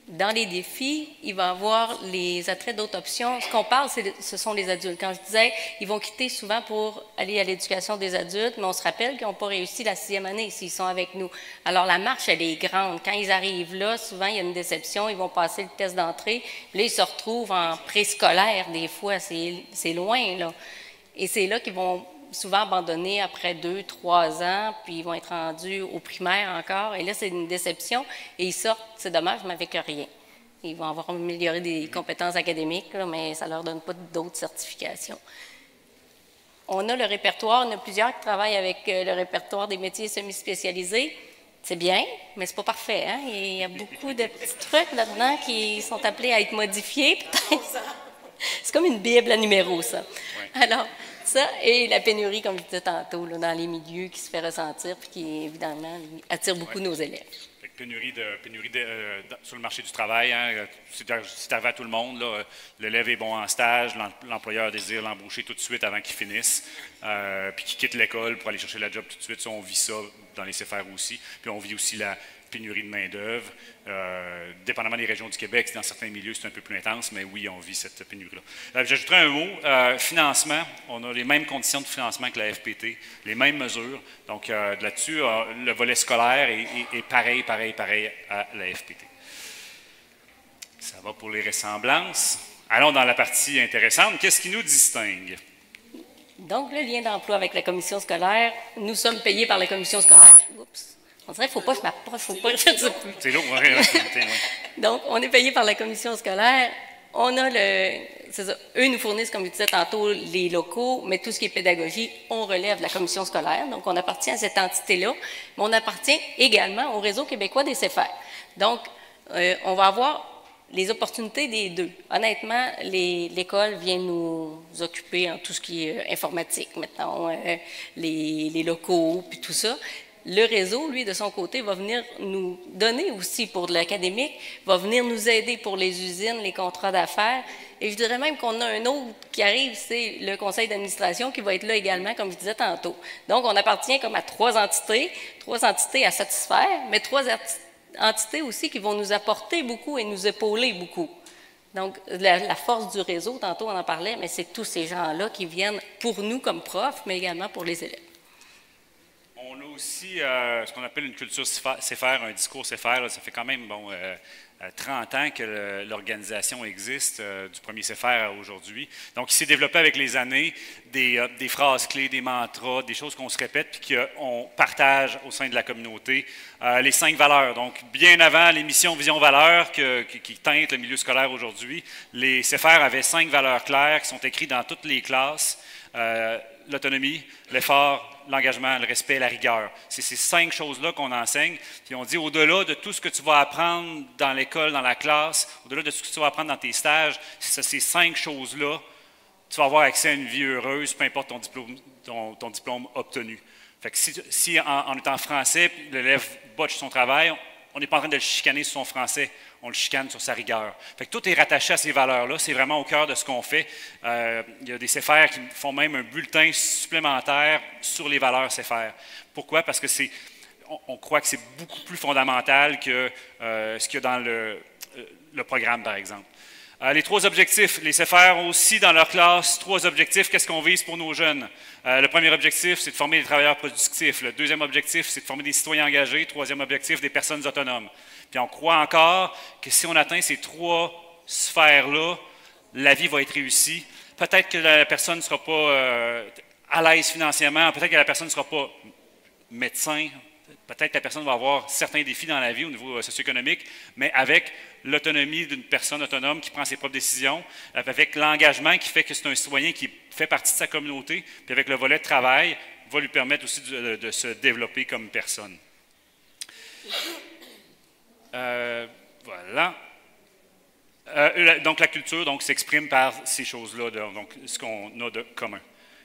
Dans les défis, il va y avoir les attraits d'autres options. Ce qu'on parle, ce sont les adultes. Quand je disais, ils vont quitter souvent pour aller à l'éducation des adultes, mais on se rappelle qu'ils n'ont pas réussi la 6e année s'ils sont avec nous. Alors, la marche, elle est grande. Quand ils arrivent là, souvent, il y a une déception. Ils vont passer le test d'entrée. Là, ils se retrouvent en préscolaire, des fois. C'est loin, là. Et c'est là qu'ils vont souvent abandonner après 2, 3 ans, puis ils vont être rendus au primaire encore. Et là, c'est une déception. Et ils sortent, c'est dommage, mais avec rien. Ils vont avoir amélioré des compétences académiques, là, mais ça ne leur donne pas d'autres certifications. On a le répertoire, on a plusieurs qui travaillent avec le répertoire des métiers semi-spécialisés. C'est bien, mais ce n'est pas parfait. Hein? Il y a beaucoup de petits trucs là-dedans qui sont appelés à être modifiés, peut-être. C'est comme une bible à numéros, ça. Oui. Alors, ça, et la pénurie, comme je disais tantôt, là, dans les milieux qui se fait ressentir, puis qui, évidemment, attire beaucoup nos élèves. Fait que pénurie sur le marché du travail, hein, c'est arrivé à tout le monde. L'élève est bon en stage, l'employeur désire l'embaucher tout de suite avant qu'il finisse, puis qu'il quitte l'école pour aller chercher la job tout de suite. Ça, on vit ça dans les CFR aussi. Puis on vit aussi la pénurie de main-d'œuvre. Dépendamment des régions du Québec, dans certains milieux, c'est un peu plus intense, mais oui, on vit cette pénurie-là. J'ajouterai un mot, financement. On a les mêmes conditions de financement que la FPT, les mêmes mesures. Donc, là-dessus, le volet scolaire est pareil à la FPT. Ça va pour les ressemblances. Allons dans la partie intéressante. Qu'est-ce qui nous distingue? Donc, le lien d'emploi avec la commission scolaire, nous sommes payés par la commission scolaire. Oups. On dirait qu'il ne faut pas que je m'approche, il ne faut pas que je ne sais plus. C'est lourd, oui. Donc, on est payé par la commission scolaire. On a c'est ça, eux nous fournissent, comme je disais tantôt, les locaux, mais tout ce qui est pédagogie, on relève de la commission scolaire. Donc, on appartient à cette entité-là, mais on appartient également au réseau québécois des CFR. Donc, on va avoir les opportunités des deux. Honnêtement, l'école vient nous occuper en tout ce qui est informatique, mettons, les locaux, puis tout ça. Le réseau, lui, de son côté, va venir nous donner aussi pour de l'académique, va venir nous aider pour les usines, les contrats d'affaires. Et je dirais même qu'on a un autre qui arrive, c'est le conseil d'administration qui va être là également, comme je disais tantôt. Donc, on appartient comme à trois entités à satisfaire, mais trois entités aussi qui vont nous apporter beaucoup et nous épauler beaucoup. Donc, la force du réseau, tantôt on en parlait, mais c'est tous ces gens-là qui viennent pour nous comme profs, mais également pour les élèves. On a aussi ce qu'on appelle une culture CFR, un discours CFR. Là, ça fait quand même 30 ans que l'organisation existe, du premier CFR à aujourd'hui. Donc, il s'est développé avec les années des phrases clés, des mantras, des choses qu'on se répète puis qu'on partage au sein de la communauté. Les 5 valeurs. Donc, bien avant les missions, vision, valeurs qui teintent le milieu scolaire aujourd'hui, les CFR avaient 5 valeurs claires qui sont écrites dans toutes les classes. L'autonomie, l'effort, l'engagement, le respect, la rigueur. C'est ces 5 choses-là qu'on enseigne. Puis on dit, au-delà de tout ce que tu vas apprendre dans l'école, dans la classe, au-delà de ce que tu vas apprendre dans tes stages, ces 5 choses-là, tu vas avoir accès à une vie heureuse, peu importe ton diplôme obtenu. Fait que si en étant français, l'élève botche son travail, on n'est pas en train de le chicaner sur son français, on le chicane sur sa rigueur. Fait que tout est rattaché à ces valeurs-là, c'est vraiment au cœur de ce qu'on fait. Il y a des CFR qui font même un bulletin supplémentaire sur les valeurs CFR. Pourquoi? Parce que on croit que c'est beaucoup plus fondamental que ce qu'il y a dans le programme, par exemple. Les 3 objectifs, les CFR ont aussi dans leur classe 3 objectifs. Qu'est-ce qu'on vise pour nos jeunes? Le premier objectif, c'est de former des travailleurs productifs. Le deuxième objectif, c'est de former des citoyens engagés. Troisième objectif, des personnes autonomes. Puis on croit encore que si on atteint ces 3 sphères-là, la vie va être réussie. Peut-être que la personne ne sera pas à l'aise financièrement, peut-être que la personne ne sera pas médecin, peut-être que la personne va avoir certains défis dans la vie au niveau socio-économique, mais avec l'autonomie d'une personne autonome qui prend ses propres décisions, avec l'engagement qui fait que c'est un citoyen qui fait partie de sa communauté, puis avec le volet de travail, va lui permettre aussi de se développer comme personne. Voilà. Donc la culture s'exprime par ces choses-là, donc ce qu'on a de commun.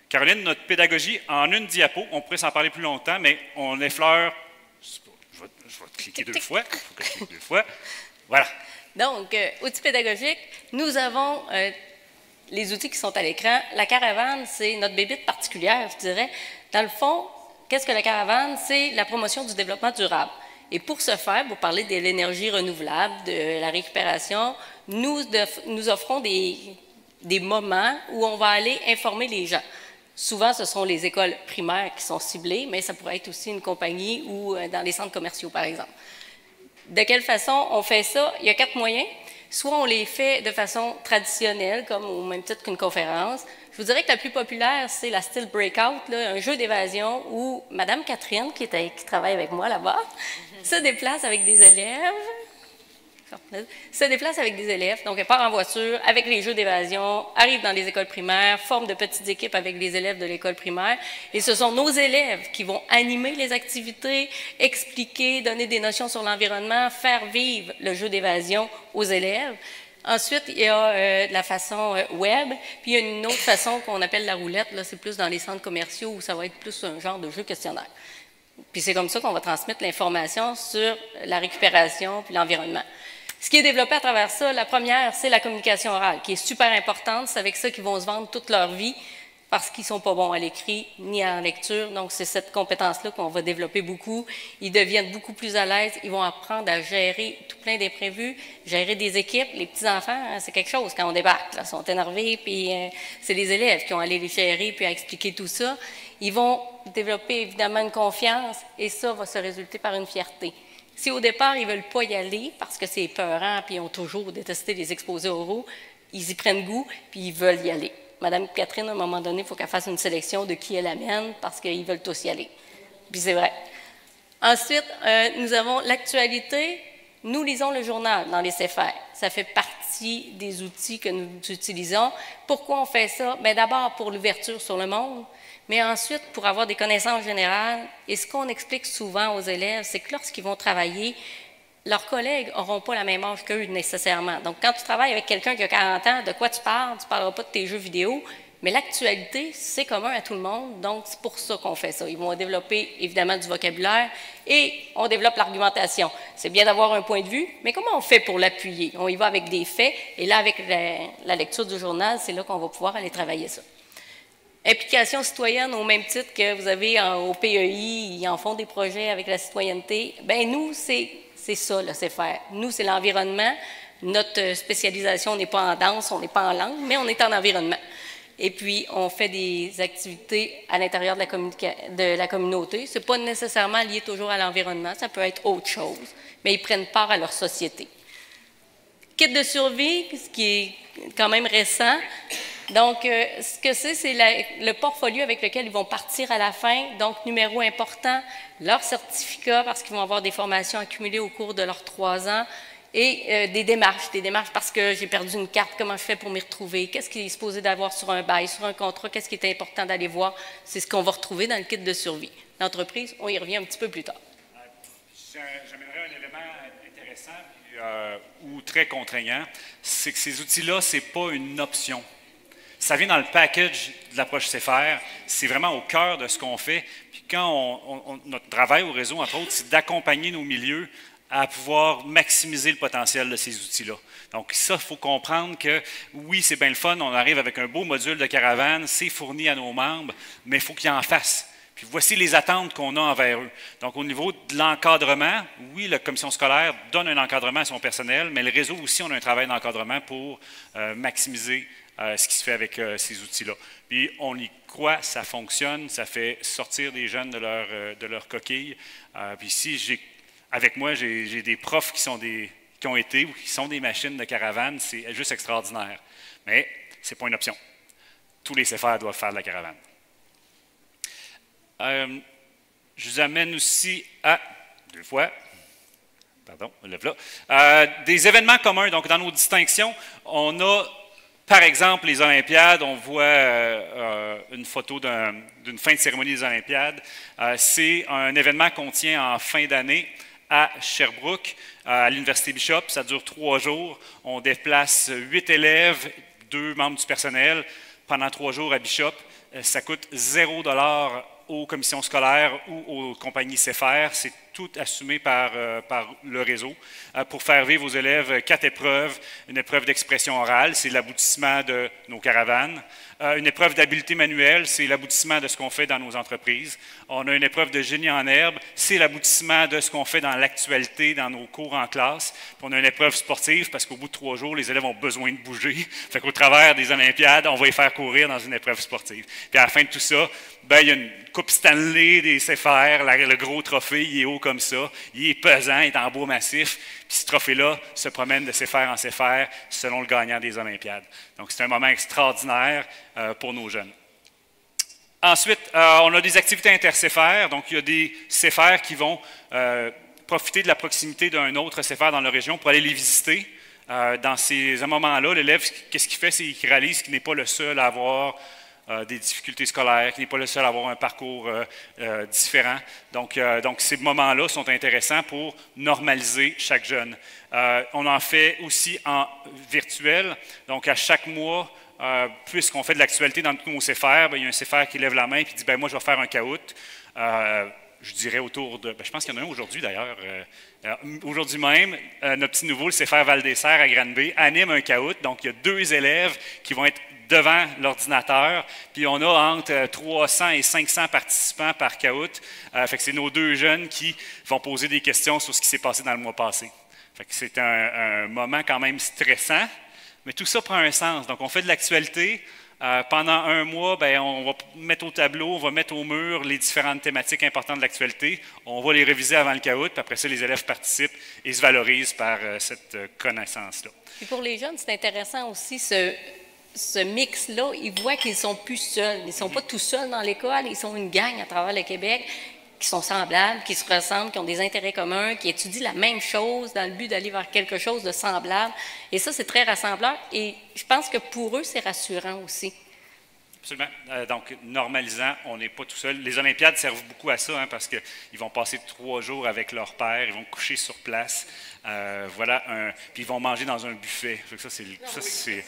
Caroline, notre pédagogie, en une diapo, on pourrait s'en parler plus longtemps, mais on effleure. Je vais cliquer 2 fois. Il faut que je clique 2 fois. Voilà. Donc, outils pédagogiques, nous avons les outils qui sont à l'écran. La caravane, c'est notre bébite particulière, je dirais. Dans le fond, qu'est-ce que la caravane? C'est la promotion du développement durable. Et pour ce faire, pour parler de l'énergie renouvelable, de la récupération, nous offrons des moments où on va aller informer les gens. Souvent, ce sont les écoles primaires qui sont ciblées, mais ça pourrait être aussi une compagnie ou dans les centres commerciaux, par exemple. De quelle façon on fait ça? Il y a 4 moyens. Soit on les fait de façon traditionnelle, comme au même titre qu'une conférence. Je vous dirais que la plus populaire, c'est la style breakout, là, un jeu d'évasion où Mme Catherine, qui travaille avec moi là-bas, se déplace avec des élèves. Donc elle part en voiture avec les jeux d'évasion, arrive dans les écoles primaires, forme de petites équipes avec les élèves de l'école primaire. Et ce sont nos élèves qui vont animer les activités, expliquer, donner des notions sur l'environnement, faire vivre le jeu d'évasion aux élèves. Ensuite, il y a la façon web, puis il y a une autre façon qu'on appelle la roulette. Là, c'est plus dans les centres commerciaux où ça va être plus un genre de jeu questionnaire. Puis c'est comme ça qu'on va transmettre l'information sur la récupération puis l'environnement. Ce qui est développé à travers ça, la première, c'est la communication orale, qui est super importante. C'est avec ça qu'ils vont se vendre toute leur vie parce qu'ils ne sont pas bons à l'écrit ni en lecture. Donc, c'est cette compétence-là qu'on va développer beaucoup. Ils deviennent beaucoup plus à l'aise. Ils vont apprendre à gérer tout plein d'imprévus, gérer des équipes. Les petits-enfants, hein, c'est quelque chose quand on débarque. Là, ils sont énervés, puis c'est les élèves qui ont allé les gérer puis à expliquer tout ça. Ils vont développer évidemment une confiance et ça va se résulter par une fierté. Si au départ, ils ne veulent pas y aller parce que c'est épeurant puis ils ont toujours détesté les exposés oraux, ils y prennent goût puis ils veulent y aller. Madame Catherine, à un moment donné, il faut qu'elle fasse une sélection de qui elle amène parce qu'ils veulent tous y aller. Puis c'est vrai. Ensuite, nous avons l'actualité. Nous lisons le journal dans les CFR. Ça fait partie des outils que nous utilisons. Pourquoi on fait ça? Bien, d'abord pour l'ouverture sur le monde, mais ensuite pour avoir des connaissances générales. Et ce qu'on explique souvent aux élèves, c'est que lorsqu'ils vont travailler, leurs collègues n'auront pas la même âge qu'eux nécessairement. Donc, quand tu travailles avec quelqu'un qui a 40 ans, de quoi tu parles? Tu ne parleras pas de tes jeux vidéo, mais l'actualité, c'est commun à tout le monde, donc c'est pour ça qu'on fait ça. Ils vont développer évidemment du vocabulaire et on développe l'argumentation. C'est bien d'avoir un point de vue, mais comment on fait pour l'appuyer? On y va avec des faits, et là, avec la lecture du journal, c'est là qu'on va pouvoir aller travailler ça. Implication citoyenne, au même titre que vous avez au PEI, ils en font des projets avec la citoyenneté. Bien, nous, c'est ça, le CFR. Nous, c'est l'environnement. Notre spécialisation n'est pas en danse, on n'est pas en langue, mais on est en environnement. Et puis, on fait des activités à l'intérieur de la communauté. Ce n'est pas nécessairement lié toujours à l'environnement, ça peut être autre chose, mais ils prennent part à leur société. Kit de survie, ce qui est quand même récent. Donc, ce que c'est le portfolio avec lequel ils vont partir à la fin. Donc, numéro important, leur certificat, parce qu'ils vont avoir des formations accumulées au cours de leurs 3 ans, et des démarches parce que j'ai perdu une carte, comment je fais pour m'y retrouver, qu'est-ce qui est supposé d'avoir sur un bail, sur un contrat, qu'est-ce qui est important d'aller voir, c'est ce qu'on va retrouver dans le kit de survie. L'entreprise, on y revient un petit peu plus tard. J'amènerais un élément intéressant ou très contraignant, c'est que ces outils-là, ce n'est pas une option. Ça vient dans le package de l'approche CFR, c'est vraiment au cœur de ce qu'on fait. Puis quand notre travail au réseau, entre autres, c'est d'accompagner nos milieux à pouvoir maximiser le potentiel de ces outils-là. Donc ça, il faut comprendre que oui, c'est bien le fun, on arrive avec un beau module de caravane, c'est fourni à nos membres, mais il faut qu'ils en fassent. Puis voici les attentes qu'on a envers eux. Donc au niveau de l'encadrement, oui, la commission scolaire donne un encadrement à son personnel, mais le réseau aussi, on a un travail d'encadrement pour maximiser ce qui se fait avec ces outils-là. Puis on y croit, ça fonctionne, ça fait sortir des jeunes de leur coquille. Puis ici, avec moi, j'ai des profs qui ont été ou qui sont des machines de caravane, c'est juste extraordinaire. Mais ce n'est pas une option. Tous les CFR doivent faire de la caravane. Je vous amène aussi à, 2 fois, pardon, le voilà, des événements communs. Donc, dans nos distinctions, on a, par exemple, les Olympiades. On voit une photo d'une fin de cérémonie des Olympiades. C'est un événement qu'on tient en fin d'année à Sherbrooke, à l'Université Bishop. Ça dure 3 jours. On déplace 8 élèves, 2 membres du personnel pendant 3 jours à Bishop. Ça coûte 0 $ aux commissions scolaires ou aux compagnies CFR. C'est tout assumé par le réseau pour faire vivre aux élèves 4 épreuves. Une épreuve d'expression orale, c'est l'aboutissement de nos caravanes. Une épreuve d'habileté manuelle, c'est l'aboutissement de ce qu'on fait dans nos entreprises. On a une épreuve de génie en herbe, c'est l'aboutissement de ce qu'on fait dans l'actualité, dans nos cours en classe. Puis on a une épreuve sportive parce qu'au bout de 3 jours, les élèves ont besoin de bouger. Fait qu'au travers des Olympiades, on va les faire courir dans une épreuve sportive. Puis à la fin de tout ça, ben, il y a une Coupe Stanley des CFR, le gros trophée, il est haut comme ça, il est pesant, il est en bois massif. Puis ce trophée-là se promène de CFR en CFR selon le gagnant des Olympiades. Donc c'est un moment extraordinaire pour nos jeunes. Ensuite, on a des activités inter-CFR. Donc il y a des CFR qui vont profiter de la proximité d'un autre CFR dans la région pour aller les visiter. Dans ces moments-là, l'élève, qu'est-ce qu'il fait? C'est qu'il réalise qu'il n'est pas le seul à avoir des difficultés scolaires, qui n'est pas le seul à avoir un parcours différent. Donc, ces moments-là sont intéressants pour normaliser chaque jeune. On en fait aussi en virtuel. Donc, à chaque mois, puisqu'on fait de l'actualité dans tous nos CFR, il y a un CFR qui lève la main et qui dit « moi, je vais faire un caout ». Je dirais autour de... je pense qu'il y en a un aujourd'hui d'ailleurs. Aujourd'hui même, notre petit nouveau, le CFR Val-des-Serres à Granby, anime un caout. Donc, il y a 2 élèves qui vont être devant l'ordinateur. Puis, on a entre 300 et 500 participants par caout. Fait que c'est nos 2 jeunes qui vont poser des questions sur ce qui s'est passé dans le mois passé. Fait que c'est un moment quand même stressant, mais tout ça prend un sens. Donc, on fait de l'actualité. Pendant un mois, on va mettre au tableau, on va mettre au mur les différentes thématiques importantes de l'actualité. On va les réviser avant le caout, puis après ça, les élèves participent et se valorisent par cette connaissance-là. Puis pour les jeunes, c'est intéressant aussi ce mix-là. Ils voient qu'ils ne sont plus seuls. Ils ne sont pas tout seuls dans l'école. Ils sont une gang à travers le Québec qui sont semblables, qui se ressemblent, qui ont des intérêts communs, qui étudient la même chose dans le but d'aller vers quelque chose de semblable. Et ça, c'est très rassembleur. Et je pense que pour eux, c'est rassurant aussi. Absolument. Donc, normalisant, on n'est pas tout seul. Les Olympiades servent beaucoup à ça, parce qu'ils vont passer 3 jours avec leur père, ils vont coucher sur place. Puis ils vont manger dans un buffet. Ça, c'est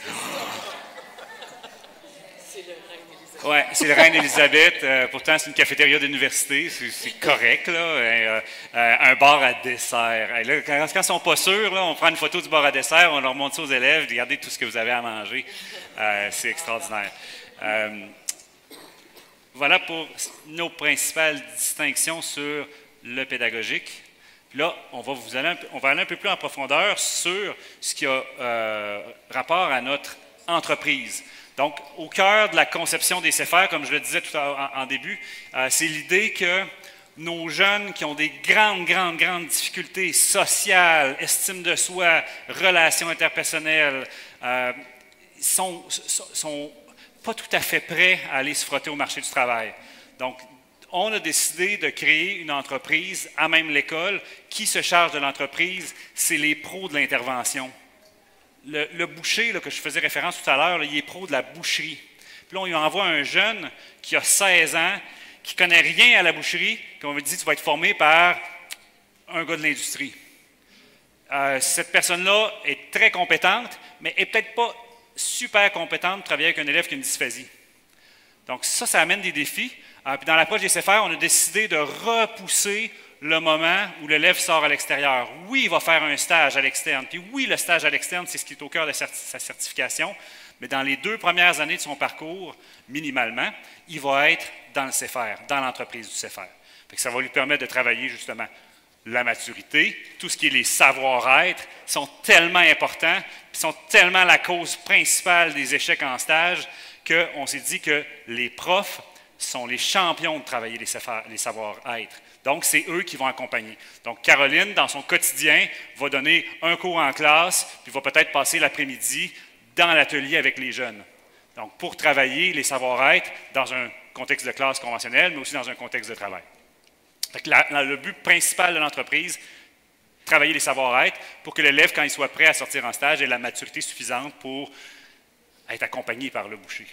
oui, c'est le Reine-Élisabeth. Pourtant, c'est une cafétéria d'université. C'est correct, là. Un bar à dessert. Là, quand ils ne sont pas sûrs, là, on prend une photo du bar à dessert, on leur montre ça aux élèves, regardez tout ce que vous avez à manger. C'est extraordinaire. Voilà pour nos principales distinctions sur le pédagogique. Puis là, on va aller un peu plus en profondeur sur ce qui a rapport à notre entreprise. Donc, au cœur de la conception des CFR, comme je le disais tout en début, c'est l'idée que nos jeunes qui ont des grandes difficultés sociales, estime de soi, relations interpersonnelles, sont pas tout à fait prêts à aller se frotter au marché du travail. Donc, on a décidé de créer une entreprise à même l'école. Qui se charge de l'entreprise? C'est les pros de l'intervention. Le boucher, là, que je faisais référence tout à l'heure, il est pro de la boucherie. Puis là, on lui envoie un jeune qui a 16 ans, qui ne connaît rien à la boucherie, puis on lui dit « tu vas être formé par un gars de l'industrie ». Cette personne-là est très compétente, mais n'est peut-être pas super compétente pour travailler avec un élève qui a une dysphasie. Donc ça amène des défis. Puis dans l'approche des CFR, on a décidé de repousser le moment où l'élève sort à l'extérieur. Oui, il va faire un stage à l'externe. Puis oui, le stage à l'externe, c'est ce qui est au cœur de sa certification. Mais dans les 2 premières années de son parcours, minimalement, il va être dans le CFR, dans l'entreprise du CFR. Ça va lui permettre de travailler justement la maturité, tout ce qui est les savoir-être, sont tellement importants, puis sont tellement la cause principale des échecs en stage, qu'on s'est dit que les profs sont les champions de travailler les savoir-être. Donc, c'est eux qui vont accompagner. Donc, Caroline, dans son quotidien, va donner un cours en classe, puis va peut-être passer l'après-midi dans l'atelier avec les jeunes. Donc, pour travailler les savoir-être dans un contexte de classe conventionnel, mais aussi dans un contexte de travail. Fait que le but principal de l'entreprise, travailler les savoir-être pour que l'élève, quand il soit prêt à sortir en stage, ait la maturité suffisante pour être accompagné par le boucher.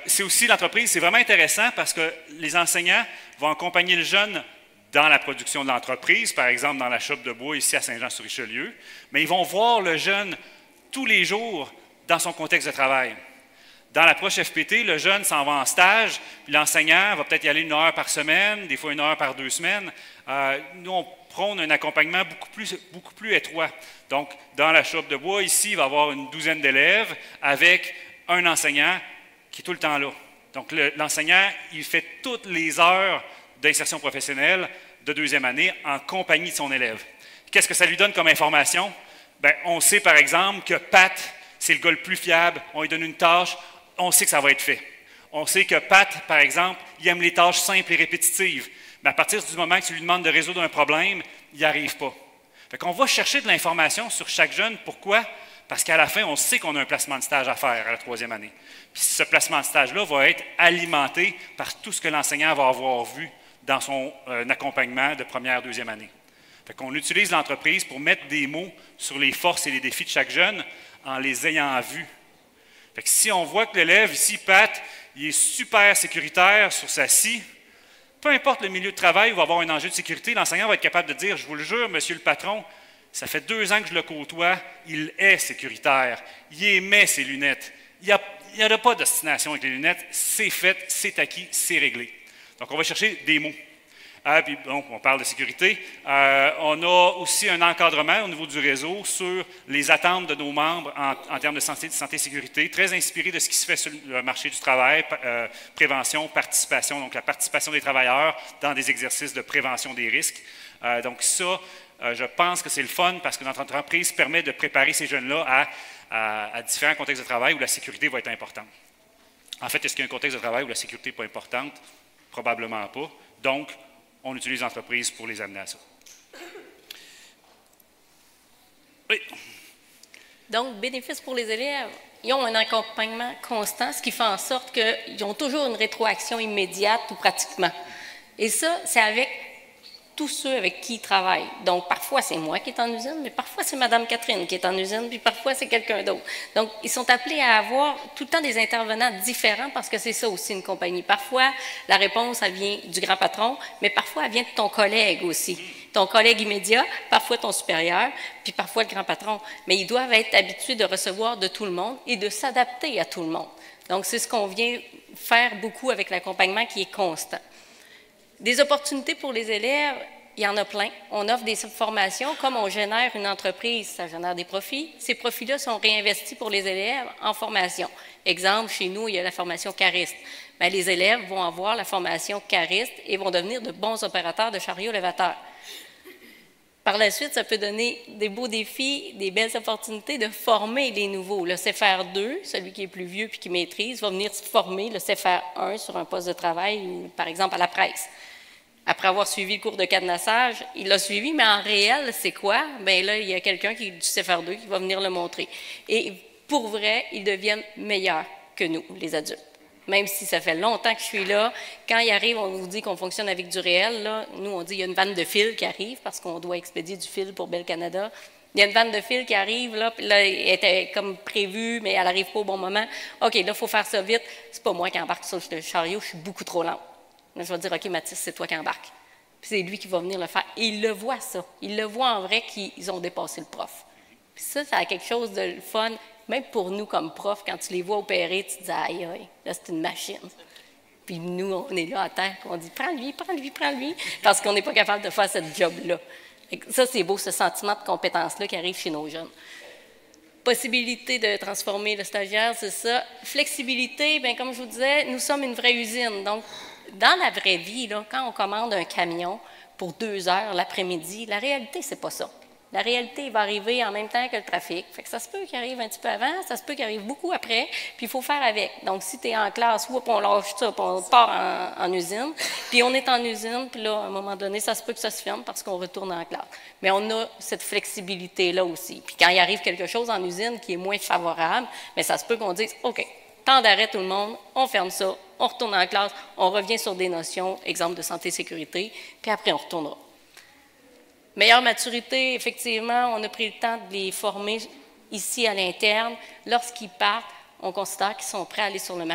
C'est aussi l'entreprise, c'est vraiment intéressant parce que les enseignants vont accompagner le jeune dans la production de l'entreprise, par exemple dans la chope de bois ici à Saint-Jean-sur-Richelieu, mais ils vont voir le jeune tous les jours dans son contexte de travail. Dans l'approche FPT, le jeune s'en va en stage, puis l'enseignant va peut-être y aller 1 heure par semaine, des fois 1 heure par 2 semaines. Nous, on prône un accompagnement beaucoup plus étroit. Donc, dans la chope de bois, ici, il va y avoir une 12aine d'élèves avec un enseignant qui est tout le temps là. Donc, l'enseignant, il fait toutes les heures d'insertion professionnelle de 2e année en compagnie de son élève. Qu'est-ce que ça lui donne comme information? Bien, on sait, par exemple, que Pat, c'est le gars le plus fiable, on lui donne une tâche, on sait que ça va être fait. On sait que Pat, par exemple, il aime les tâches simples et répétitives. Mais à partir du moment que tu lui demandes de résoudre un problème, il n'y arrive pas. Fait qu'on va chercher de l'information sur chaque jeune. Pourquoi? Parce qu'à la fin, on sait qu'on a un placement de stage à faire à la 3e année. Puis ce placement de stage-là va être alimenté par tout ce que l'enseignant va avoir vu dans son accompagnement de 1e, 2e année. Fait qu'on utilise l'entreprise pour mettre des mots sur les forces et les défis de chaque jeune en les ayant vus. Fait que si on voit que l'élève ici, Pat, il est super sécuritaire sur sa scie, peu importe le milieu de travail où il va avoir un enjeu de sécurité, l'enseignant va être capable de dire, je vous le jure, monsieur le patron, ça fait 2 ans que je le côtoie, il est sécuritaire, il émet ses lunettes. Il n'y a pas d'obstination avec les lunettes, c'est fait, c'est acquis, c'est réglé. Donc, on va chercher des mots. Puis, bon, on parle de sécurité. On a aussi un encadrement au niveau du réseau sur les attentes de nos membres en termes de santé et sécurité, très inspiré de ce qui se fait sur le marché du travail, prévention, participation, donc la participation des travailleurs dans des exercices de prévention des risques. Donc ça, je pense que c'est le fun parce que notre entreprise permet de préparer ces jeunes-là à différents contextes de travail où la sécurité va être importante. En fait, est-ce qu'il y a un contexte de travail où la sécurité n'est pas importante? Probablement pas. Donc, on utilise l'entreprise pour les amener à ça. Oui. Donc, bénéfice pour les élèves, ils ont un accompagnement constant, ce qui fait en sorte qu'ils ont toujours une rétroaction immédiate ou pratiquement. Et ça, c'est avec tous ceux avec qui ils travaillent. Donc, parfois, c'est moi qui est en usine, mais parfois, c'est Mme Catherine qui est en usine, puis parfois, c'est quelqu'un d'autre. Donc, ils sont appelés à avoir tout le temps des intervenants différents parce que c'est ça aussi une compagnie. Parfois, la réponse, elle vient du grand patron, mais parfois, elle vient de ton collègue aussi. Ton collègue immédiat, parfois ton supérieur, puis parfois le grand patron. Mais ils doivent être habitués de recevoir de tout le monde et de s'adapter à tout le monde. Donc, c'est ce qu'on vient faire beaucoup avec l'accompagnement qui est constant. Des opportunités pour les élèves, il y en a plein. On offre des formations. Comme on génère une entreprise, ça génère des profits. Ces profits-là sont réinvestis pour les élèves en formation. Exemple, chez nous, il y a la formation cariste. Bien, les élèves vont avoir la formation cariste et vont devenir de bons opérateurs de chariots élévateurs. Par la suite, ça peut donner des beaux défis, des belles opportunités de former les nouveaux. Le CFR2, celui qui est plus vieux puis qui maîtrise, va venir former le CFR1 sur un poste de travail ou, par exemple, à la presse. Après avoir suivi le cours de cadenassage, il l'a suivi, mais en réel, c'est quoi? Bien là, il y a quelqu'un qui est du CFR2 qui va venir le montrer. Et pour vrai, ils deviennent meilleurs que nous, les adultes. Même si ça fait longtemps que je suis là, quand il arrive, on vous dit qu'on fonctionne avec du réel. Là, nous, on dit qu'il y a une vanne de fil qui arrive parce qu'on doit expédier du fil pour Bell Canada. Il y a une vanne de fil qui arrive, là, puis là, elle était comme prévue, mais elle n'arrive pas au bon moment. OK, là, il faut faire ça vite. C'est pas moi qui embarque sur le chariot, je suis beaucoup trop lente. Là, je vais dire, OK, Mathis, c'est toi qui embarques. Puis c'est lui qui va venir le faire. Et il le voit, ça. Il le voit en vrai qu'ils ont dépassé le prof. Puis ça a quelque chose de fun. Même pour nous, comme profs, quand tu les vois opérer, tu te dis, aïe, aïe, là, c'est une machine. Puis nous, on est là à terre, on dit, prends-lui, prends-lui, prends-lui, parce qu'on n'est pas capable de faire cette job-là. Ça, c'est beau, ce sentiment de compétence-là qui arrive chez nos jeunes. Possibilité de transformer le stagiaire, c'est ça. Flexibilité, bien, comme je vous disais, nous sommes une vraie usine. Donc, dans la vraie vie, là, quand on commande un camion pour 2 heures l'après-midi, la réalité, c'est pas ça. La réalité, il va arriver en même temps que le trafic. Fait que ça se peut qu'il arrive un petit peu avant, ça se peut qu'il arrive beaucoup après, puis il faut faire avec. Donc, si tu es en classe, on lâche ça, puis on part en usine, puis on est en usine, puis là, à un moment donné, ça se peut que ça se ferme parce qu'on retourne en classe. Mais on a cette flexibilité-là aussi. Puis quand il arrive quelque chose en usine qui est moins favorable, mais ça se peut qu'on dise, OK, temps d'arrêt tout le monde, on ferme ça, on retourne en classe, on revient sur des notions, exemple de santé et sécurité, puis après on retournera. Meilleure maturité, effectivement, on a pris le temps de les former ici à l'interne. Lorsqu'ils partent, on considère qu'ils sont prêts à aller sur le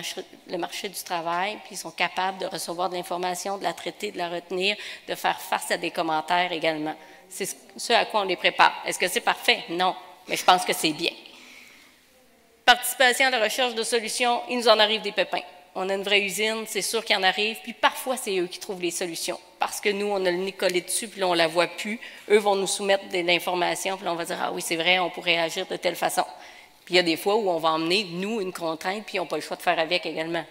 marché du travail, puis ils sont capables de recevoir de l'information, de la traiter, de la retenir, de faire face à des commentaires également. C'est ce à quoi on les prépare. Est-ce que c'est parfait? Non, mais je pense que c'est bien. Participation à la recherche de solutions, il nous en arrive des pépins. On a une vraie usine, c'est sûr qu'il en arrive, puis parfois, c'est eux qui trouvent les solutions. Parce que nous, on a le nez collé dessus, puis là, on ne la voit plus. Eux vont nous soumettre de l'information, puis là, on va dire, ah oui, c'est vrai, on pourrait agir de telle façon. Puis il y a des fois où on va emmener, nous, une contrainte, puis ils n'ont pas le choix de faire avec également.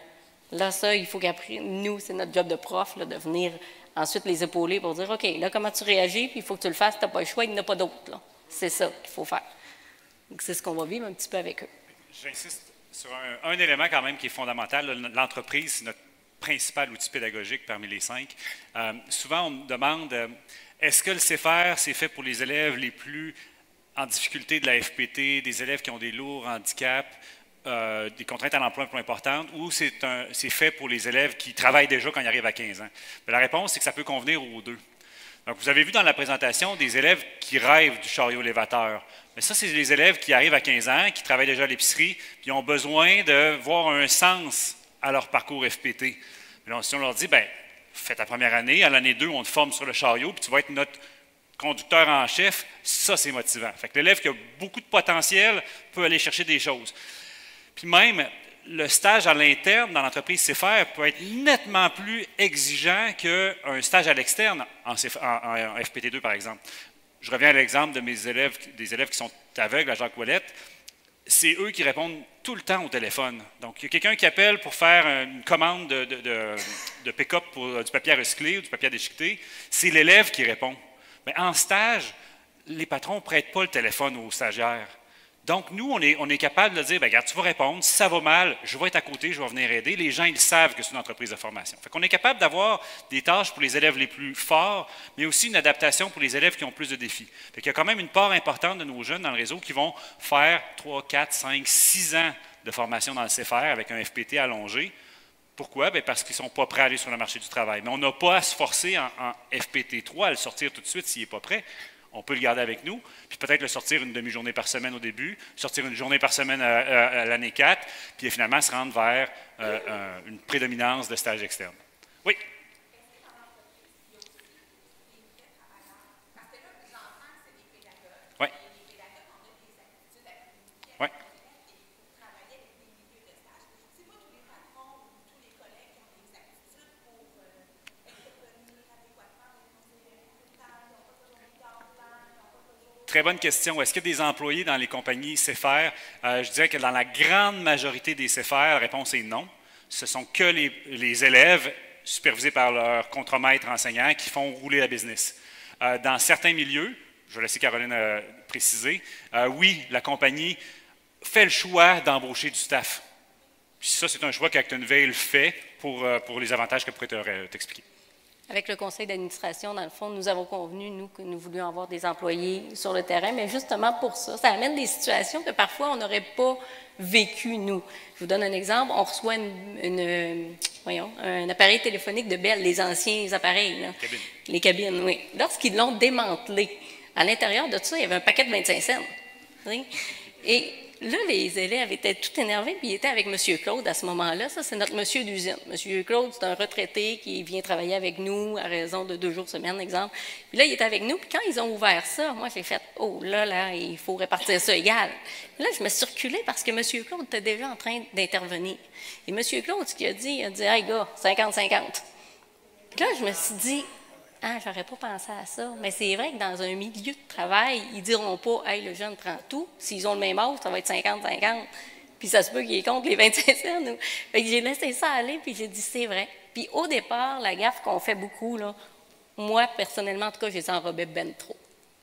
Là, ça, il faut qu'après, nous, c'est notre job de prof, là, de venir ensuite les épauler pour dire, OK, là, comment tu réagis, puis il faut que tu le fasses, tu n'as pas le choix, il n'y en a pas d'autre. C'est ça qu'il faut faire. Donc, c'est ce qu'on va vivre un petit peu avec eux. J'insiste sur un élément quand même qui est fondamental. L'entreprise, c'est notre principal outil pédagogique parmi les 5. Souvent, on me demande, est-ce que le CFR, c'est fait pour les élèves les plus en difficulté de la FPT, des élèves qui ont des lourds handicaps, des contraintes à l'emploi plus importantes, ou c'est fait pour les élèves qui travaillent déjà quand ils arrivent à 15 ans? Mais la réponse, c'est que ça peut convenir aux deux. Donc, vous avez vu dans la présentation des élèves qui rêvent du chariot élévateur. Mais ça, c'est les élèves qui arrivent à 15 ans, qui travaillent déjà à l'épicerie, puis ont besoin de voir un sens à leur parcours FPT. Alors, si on leur dit, bien, fais ta première année, à l'année 2, on te forme sur le chariot, puis tu vas être notre conducteur en chef, ça, c'est motivant. Fait que l'élève qui a beaucoup de potentiel peut aller chercher des choses. Puis même, le stage à l'interne dans l'entreprise CFR peut être nettement plus exigeant qu'un stage à l'externe en FPT2, par exemple. Je reviens à l'exemple de des élèves qui sont aveugles à Jacques Ouellette. C'est eux qui répondent tout le temps au téléphone. Donc, il y a quelqu'un qui appelle pour faire une commande de pick-up pour du papier à recycler ou du papier à déchiqueter. C'est l'élève qui répond. Mais en stage, les patrons ne prêtent pas le téléphone aux stagiaires. Donc, nous, on est capable de dire, bien, regarde, tu vas répondre, si ça va mal, je vais être à côté, je vais venir aider. Les gens, ils savent que c'est une entreprise de formation. Fait qu'on est capable d'avoir des tâches pour les élèves les plus forts, mais aussi une adaptation pour les élèves qui ont plus de défis. Fait qu'il y a quand même une part importante de nos jeunes dans le réseau qui vont faire 3, 4, 5, 6 ans de formation dans le CFR avec un FPT allongé. Pourquoi? Bien, parce qu'ils ne sont pas prêts à aller sur le marché du travail. Mais on n'a pas à se forcer en FPT3 à le sortir tout de suite s'il n'est pas prêt. On peut le garder avec nous, puis peut-être le sortir une demi-journée par semaine au début, sortir une journée par semaine à l'année 4, puis finalement se rendre vers une prédominance de stages externes. Oui? Oui. Oui. Très bonne question. Est-ce qu'il y a des employés dans les compagnies CFR? Je dirais que dans la grande majorité des CFR, la réponse est non. Ce sont que les élèves supervisés par leur contremaître enseignant qui font rouler la business. Dans certains milieux, je vais laisser Caroline préciser, oui, la compagnie fait le choix d'embaucher du staff. Puis ça, c'est un choix qu'Actonville fait pour les avantages qu'elle pourrait t'expliquer. Avec le conseil d'administration, dans le fond, nous avons convenu, nous, que nous voulions avoir des employés sur le terrain, mais justement pour ça, ça amène des situations que parfois on n'aurait pas vécues, nous. Je vous donne un exemple. On reçoit un appareil téléphonique de Bell, les anciens appareils, là. Les cabines, oui. Lorsqu'ils l'ont démantelé, à l'intérieur de ça, il y avait un paquet de 25 cents. Oui. Et là, les élèves étaient tout énervés, puis ils étaient avec M. Claude à ce moment-là. Ça, c'est notre monsieur d'usine. M. Claude, c'est un retraité qui vient travailler avec nous à raison de 2 jours semaine, exemple. Puis là, il était avec nous, puis quand ils ont ouvert ça, moi, j'ai fait « Oh, là, il faut répartir ça égal. » Là, je me suis reculée parce que M. Claude était déjà en train d'intervenir. Et M. Claude, ce qu'il a dit, « Hey, gars, 50-50. » Puis là, je me suis dit, ah, j'aurais pas pensé à ça. Mais c'est vrai que dans un milieu de travail, ils diront pas, hey, le jeune prend tout. S'ils ont le même âge, ça va être 50-50. Puis ça se peut qu'il compte les 25 cents. Fait que j'ai laissé ça aller, puis j'ai dit, c'est vrai. Puis au départ, la gaffe qu'on fait beaucoup, là, moi, personnellement, en tout cas, je les enrobais ben trop.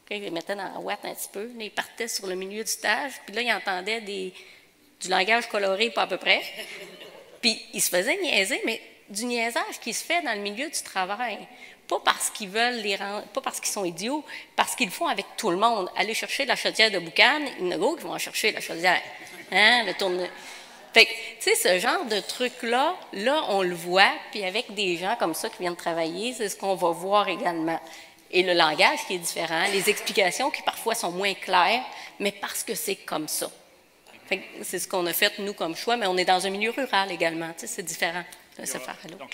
Okay, je les mettais dans la ouate un petit peu. Là, ils partaient sur le milieu du stage, puis là, ils entendaient du langage coloré, pas à peu près. Puis ils se faisaient niaiser, mais du niaisage qui se fait dans le milieu du travail. Pas parce qu'ils veulent pas parce qu'ils sont idiots, parce qu'ils le font avec tout le monde. Aller chercher la chaudière de boucan, il y en a d'autres qui vont en chercher la chaudière. Hein, le tourne. Fait que, tu sais, ce genre de truc-là, là, on le voit, puis avec des gens comme ça qui viennent travailler, c'est ce qu'on va voir également. Et le langage qui est différent, les explications qui parfois sont moins claires, mais parce que c'est comme ça. Fait que c'est ce qu'on a fait, nous, comme choix, mais on est dans un milieu rural également, tu sais, c'est différent de se faire à l'autre.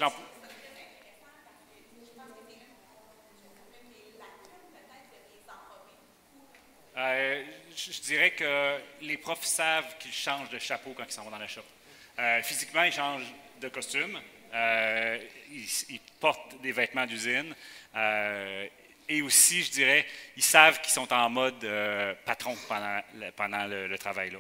Je dirais que les profs savent qu'ils changent de chapeau quand ils s'en vont dans la shop. Physiquement, ils changent de costume, ils portent des vêtements d'usine, et aussi, je dirais, ils savent qu'ils sont en mode patron pendant le travail. Là.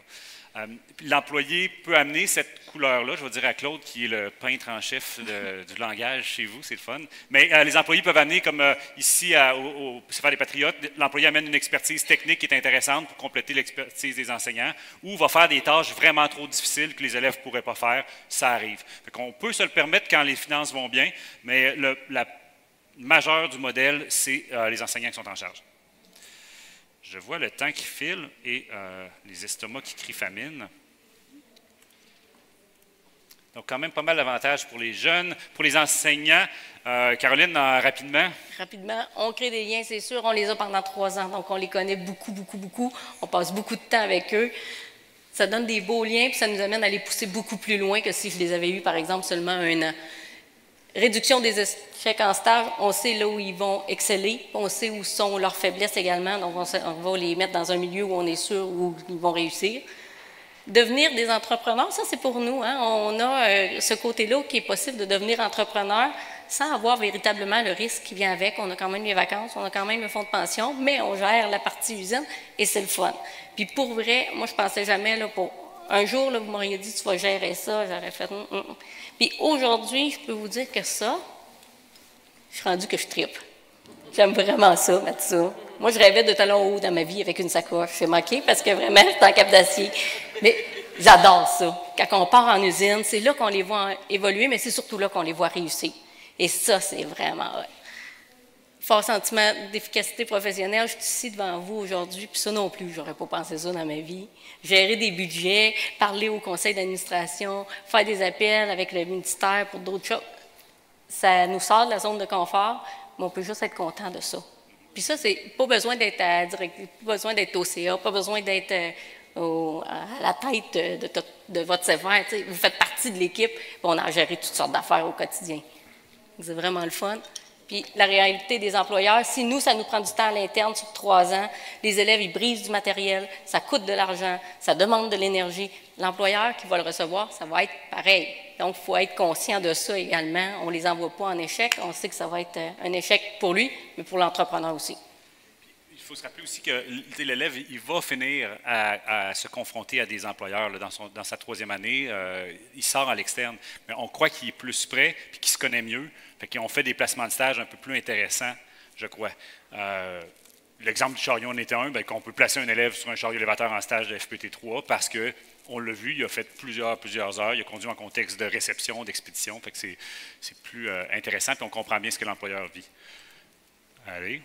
L'employé peut amener cette couleur-là, je vais dire à Claude, qui est le peintre en chef du langage chez vous, c'est le fun. Mais les employés peuvent amener, comme ici au CFR des Patriotes, l'employé amène une expertise technique qui est intéressante pour compléter l'expertise des enseignants, ou va faire des tâches vraiment trop difficiles que les élèves ne pourraient pas faire, ça arrive. On peut se le permettre quand les finances vont bien, mais la majeure du modèle, c'est les enseignants qui sont en charge. Je vois le temps qui file et les estomacs qui crient famine. Donc, quand même pas mal d'avantages pour les jeunes, pour les enseignants. Caroline, rapidement. Rapidement, on crée des liens, c'est sûr. On les a pendant 3 ans, donc on les connaît beaucoup, beaucoup, beaucoup. On passe beaucoup de temps avec eux. Ça donne des beaux liens, puis ça nous amène à les pousser beaucoup plus loin que si je les avais eus, par exemple, seulement 1 an. Réduction des échecs en stage, on sait là où ils vont exceller, on sait où sont leurs faiblesses également, donc on va les mettre dans un milieu où on est sûr où ils vont réussir. Devenir des entrepreneurs, ça c'est pour nous, hein? On a ce côté-là qui est possible de devenir entrepreneur sans avoir véritablement le risque qui vient avec. On a quand même les vacances, on a quand même le fonds de pension, mais on gère la partie usine et c'est le fun. Puis pour vrai, moi je pensais jamais, là, pour un jour, là, vous m'auriez dit tu vas gérer ça, j'aurais fait. Puis aujourd'hui, je peux vous dire que ça, je suis rendue que je tripe. J'aime vraiment ça, mettre ça. Moi, je rêvais de talons hauts dans ma vie avec une sacoche. C'est manqué parce que vraiment, c'est en cap d'acier. Mais j'adore ça. Quand on part en usine, c'est là qu'on les voit évoluer, mais c'est surtout là qu'on les voit réussir. Et ça, c'est vraiment fort sentiment d'efficacité professionnelle. Je suis ici devant vous aujourd'hui, puis ça non plus, j'aurais pas pensé ça dans ma vie. Gérer des budgets, parler au conseil d'administration, faire des appels avec le ministère pour d'autres choses. Ça nous sort de la zone de confort, mais on peut juste être content de ça. Puis ça, c'est pas besoin d'être à directrice, pas besoin d'être au CA, pas besoin d'être à la tête de votre sévère. Vous faites partie de l'équipe, on a géré toutes sortes d'affaires au quotidien. C'est vraiment le fun. Puis la réalité des employeurs, si nous, ça nous prend du temps à l'interne sur 3 ans, les élèves, ils brisent du matériel, ça coûte de l'argent, ça demande de l'énergie. L'employeur qui va le recevoir, ça va être pareil. Donc, il faut être conscient de ça également. On ne les envoie pas en échec. On sait que ça va être un échec pour lui, mais pour l'entrepreneur aussi. Il faut se rappeler aussi que l'élève, il va finir à se confronter à des employeurs là, dans sa 3e année. Il sort à l'externe, mais on croit qu'il est plus prêt et qu'il se connaît mieux. Fait qu'on fait des placements de stage un peu plus intéressants, je crois. L'exemple du chariot en était un, qu'on peut placer un élève sur un chariot élévateur en stage de FPT3 parce qu'on l'a vu, il a fait plusieurs heures, il a conduit en contexte de réception, d'expédition. Fait que c'est plus intéressant et on comprend bien ce que l'employeur vit. Allez.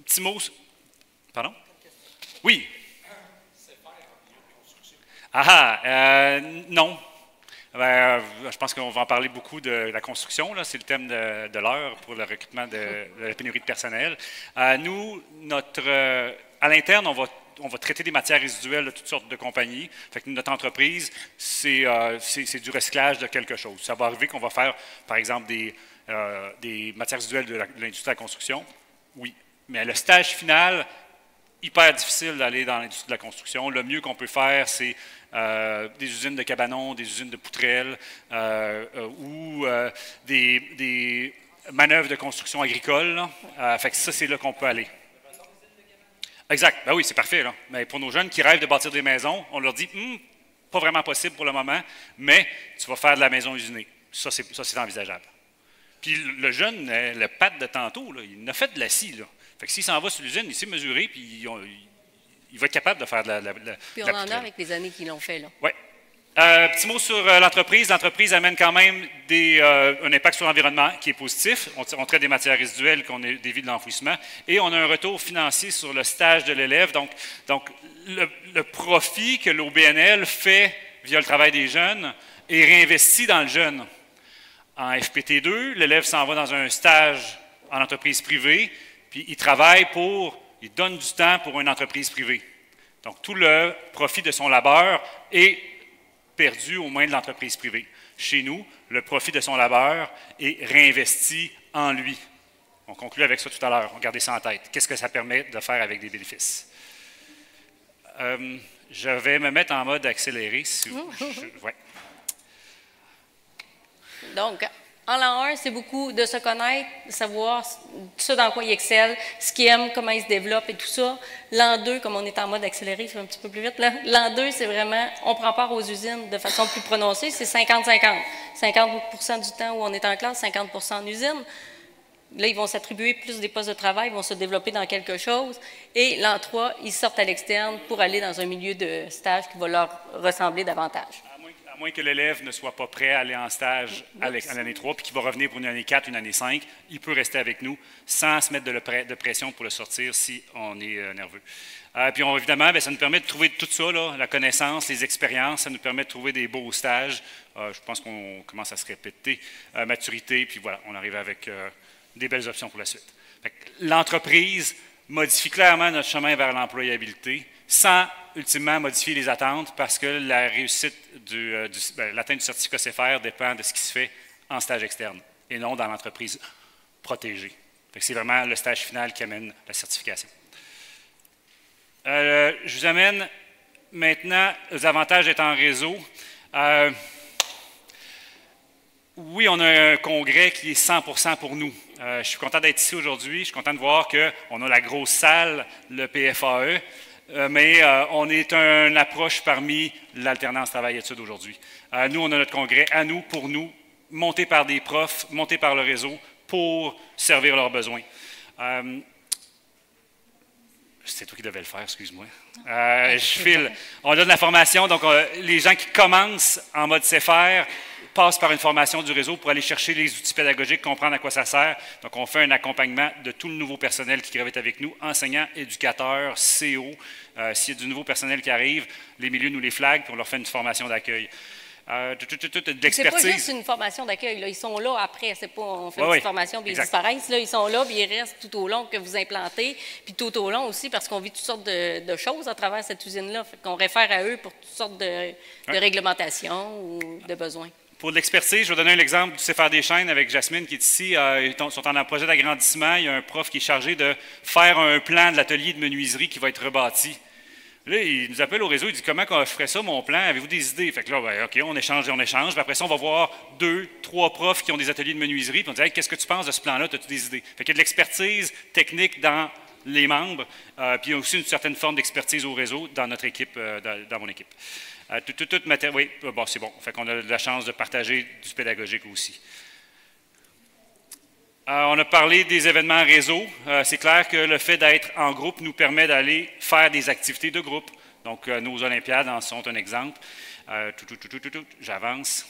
Petit mot. Pardon? Oui. Non. Je pense qu'on va en parler beaucoup de la construction. C'est le thème de l'heure pour le recrutement de la pénurie de personnel. Nous, à l'interne, on va traiter des matières résiduelles de toutes sortes de compagnies. Fait que notre entreprise, c'est du recyclage de quelque chose. Ça va arriver qu'on va faire, par exemple, des matières résiduelles de l'industrie de la construction. Oui, mais le stage final, hyper difficile d'aller dans l'industrie de la construction. Le mieux qu'on peut faire, c'est des usines de cabanons, des usines de poutrelles ou des manœuvres de construction agricole. Fait que ça, c'est là qu'on peut aller. Exact. Ben oui, c'est parfait. Là. Mais pour nos jeunes qui rêvent de bâtir des maisons, on leur dit pas vraiment possible pour le moment, mais tu vas faire de la maison usinée. Ça, c'est envisageable. Puis le jeune, le Pat de tantôt, là, il a fait de l'acier. Fait que s'il s'en va sur l'usine, il sait mesurer, puis il va être capable de faire de la Puis on en a avec les années qui l'ont fait. Oui. Petit mot sur l'entreprise. L'entreprise amène quand même un impact sur l'environnement qui est positif. On traite des matières résiduelles, qu'on évite de l'enfouissement. Et on a un retour financier sur le stage de l'élève. Donc le profit que l'OBNL fait via le travail des jeunes est réinvesti dans le jeune. En FPT2, l'élève s'en va dans un stage en entreprise privée, puis il donne du temps pour une entreprise privée. Donc, tout le profit de son labeur est perdu aux mains de l'entreprise privée. Chez nous, le profit de son labeur est réinvesti en lui. On conclut avec ça tout à l'heure. On gardez ça en tête. Qu'est-ce que ça permet de faire avec des bénéfices? Je vais me mettre en mode accéléré. Ouais. Donc, en l'an 1, c'est beaucoup de se connaître, de savoir ce dans quoi il excelle, ce qu'il aime, comment il se développe et tout ça. L'an 2, comme on est en mode accéléré, je vais un petit peu plus vite. L'an 2, c'est vraiment, on prend part aux usines de façon plus prononcée, c'est 50-50. 50% du temps où on est en classe, 50% en usine. Là, ils vont s'attribuer plus des postes de travail, ils vont se développer dans quelque chose. Et l'an 3, ils sortent à l'externe pour aller dans un milieu de stage qui va leur ressembler davantage. À moins que l'élève ne soit pas prêt à aller en stage à l'année 3, puis qu'il va revenir pour une année 4, une année 5, il peut rester avec nous sans se mettre de pression pour le sortir si on est nerveux. Puis évidemment, ça nous permet de trouver tout ça, là, la connaissance, les expériences, ça nous permet de trouver des beaux stages. Je pense qu'on commence à se répéter, maturité, puis voilà, on arrive avec des belles options pour la suite. L'entreprise modifie clairement notre chemin vers l'employabilité sans ultimement modifier les attentes parce que la réussite l'atteinte du certificat CFR dépend de ce qui se fait en stage externe et non dans l'entreprise protégée. C'est vraiment le stage final qui amène la certification. Je vous amène maintenant aux avantages d'être en réseau. Oui, on a un congrès qui est 100% pour nous. Je suis content d'être ici aujourd'hui. Je suis content de voir qu'on a la grosse salle, le PFAE, mais on est une approche parmi l'alternance travail-études aujourd'hui. Nous, on a notre congrès à nous, pour nous, monté par des profs, monté par le réseau, pour servir leurs besoins. C'est toi qui devais le faire, excuse-moi. Je file. On donne la formation, donc les gens qui commencent en mode CFR passent par une formation du réseau pour aller chercher les outils pédagogiques, comprendre à quoi ça sert. Donc, on fait un accompagnement de tout le nouveau personnel qui gravite avec nous, enseignants, éducateurs, CO. S'il y a du nouveau personnel qui arrive, les milieux nous les flaguent, puis on leur fait une formation d'accueil. De c'est pas juste une formation d'accueil. Ils sont là après. C'est pas on fait une petite formation puis ils disparaissent. Là, ils sont là puis ils restent tout au long que vous implantez. Puis tout au long aussi parce qu'on vit toutes sortes de choses à travers cette usine-là. On réfère à eux pour toutes sortes de réglementations ou de besoins. Pour l'expertise, je vais donner un exemple du CFR des chaînes avec Jasmine qui est ici. Ils sont en un projet d'agrandissement. Il y a un prof qui est chargé de faire un plan de l'atelier de menuiserie qui va être rebâti. Là, il nous appelle au réseau, il dit « Comment on ferait ça, mon plan? Avez-vous des idées? » Fait que là, OK, on échange. Puis après ça, on va voir 2, 3 profs qui ont des ateliers de menuiserie. Puis on dit hey, « Qu'est-ce que tu penses de ce plan-là? As-tu des idées? » Fait qu'il y a de l'expertise technique dans les membres. Puis il y a aussi une certaine forme d'expertise au réseau dans notre équipe, dans mon équipe. Oui, bon, c'est bon. Fait qu'on a la chance de partager du pédagogique aussi. On a parlé des événements réseau. C'est clair que le fait d'être en groupe nous permet d'aller faire des activités de groupe. Donc, nos Olympiades en sont un exemple. J'avance.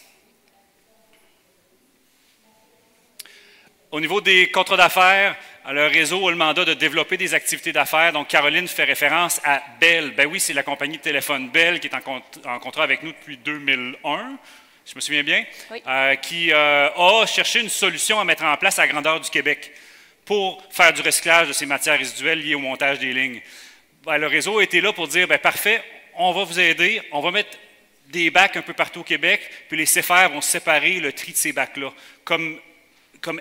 Au niveau des contrats d'affaires, le réseau a le mandat de développer des activités d'affaires. Donc, Caroline fait référence à Bell. Ben oui, c'est la compagnie de téléphone Bell qui est en contrat avec nous depuis 2001. Je me souviens bien, oui. Qui a cherché une solution à mettre en place à la grandeur du Québec pour faire du recyclage de ces matières résiduelles liées au montage des lignes. Ben, le réseau a été là pour dire, parfait, on va vous aider, on va mettre des bacs un peu partout au Québec, puis les CFR vont séparer le tri de ces bacs-là. Comme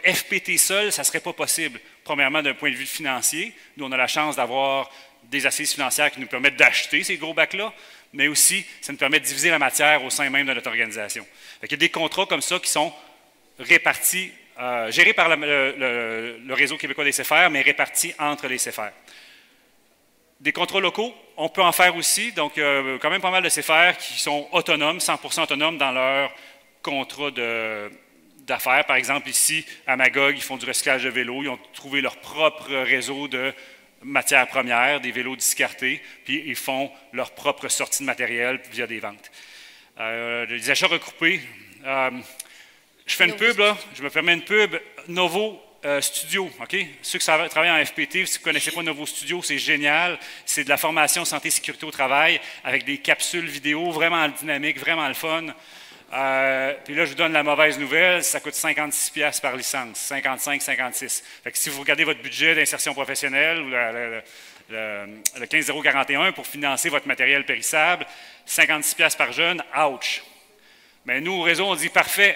FPT seul, ça ne serait pas possible. Premièrement, d'un point de vue financier, nous, on a la chance d'avoir des assises financières qui nous permettent d'acheter ces gros bacs-là, mais aussi, ça nous permet de diviser la matière au sein même de notre organisation. Il y a des contrats comme ça qui sont répartis, gérés par le réseau québécois des CFR, mais répartis entre les CFR. Des contrats locaux, on peut en faire aussi, donc quand même pas mal de CFR qui sont autonomes, 100% autonomes dans leur contrat d'affaires. Par exemple, ici, à Magog, ils font du recyclage de vélos, ils ont trouvé leur propre réseau de matières premières, des vélos discartés, puis ils font leur propre sortie de matériel via des ventes. Les achats regroupés. Je fais une pub, là, je me permets une pub. Novo Studio, OK? Ceux qui travaillent en FPT, si vous ne connaissez pas Novo Studio, c'est génial. C'est de la formation santé et sécurité au travail avec des capsules vidéo vraiment dynamiques, vraiment le fun. Puis là, je vous donne la mauvaise nouvelle, ça coûte 56$ par licence, 55, 56. Fait que si vous regardez votre budget d'insertion professionnelle ou le 15041 pour financer votre matériel périssable, 56$ par jeune, ouch! Mais nous, au réseau, on dit parfait,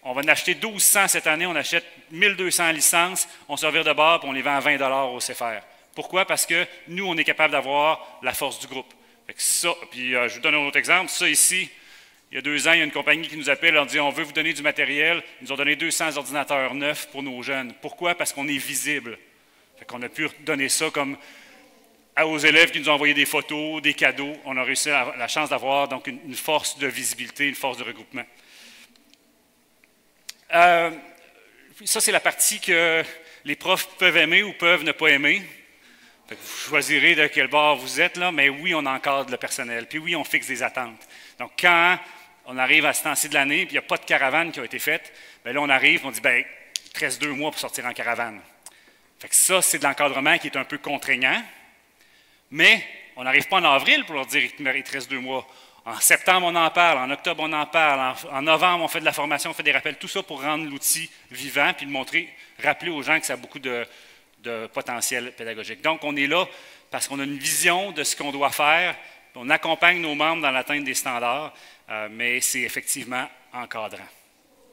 on va en acheter 1200 cette année, on achète 1200 licences, on se revire de bord et on les vend à 20$ au CFR. Pourquoi? Parce que nous, on est capable d'avoir la force du groupe. Fait que ça, puis je vous donne un autre exemple, ça ici. Il y a 2 ans, il y a une compagnie qui nous appelle, on dit on veut vous donner du matériel. Ils nous ont donné 200 ordinateurs neufs pour nos jeunes. Pourquoi? Parce qu'on est visible. Fait qu'on a pu donner ça comme aux élèves qui nous ont envoyé des photos, des cadeaux. On a réussi la chance d'avoir donc une force de visibilité, une force de regroupement. Ça, c'est la partie que les profs peuvent aimer ou peuvent ne pas aimer. Fait que vous choisirez de quel bord vous êtes, là, mais oui, on encadre le personnel. Puis oui, on fixe des attentes. Donc, quand on arrive à ce temps-ci de l'année, puis il n'y a pas de caravane qui a été faite, bien là, on arrive, on dit, bien, il te reste 2 mois pour sortir en caravane. Fait que ça, c'est de l'encadrement qui est un peu contraignant, mais on n'arrive pas en avril pour leur dire il te reste 2 mois. En septembre, on en parle. En octobre, on en parle. En novembre, on fait de la formation, on fait des rappels. Tout ça pour rendre l'outil vivant puis le montrer, rappeler aux gens que ça a beaucoup de potentiel pédagogique. Donc, on est là parce qu'on a une vision de ce qu'on doit faire. On accompagne nos membres dans l'atteinte des standards, mais c'est effectivement encadrant,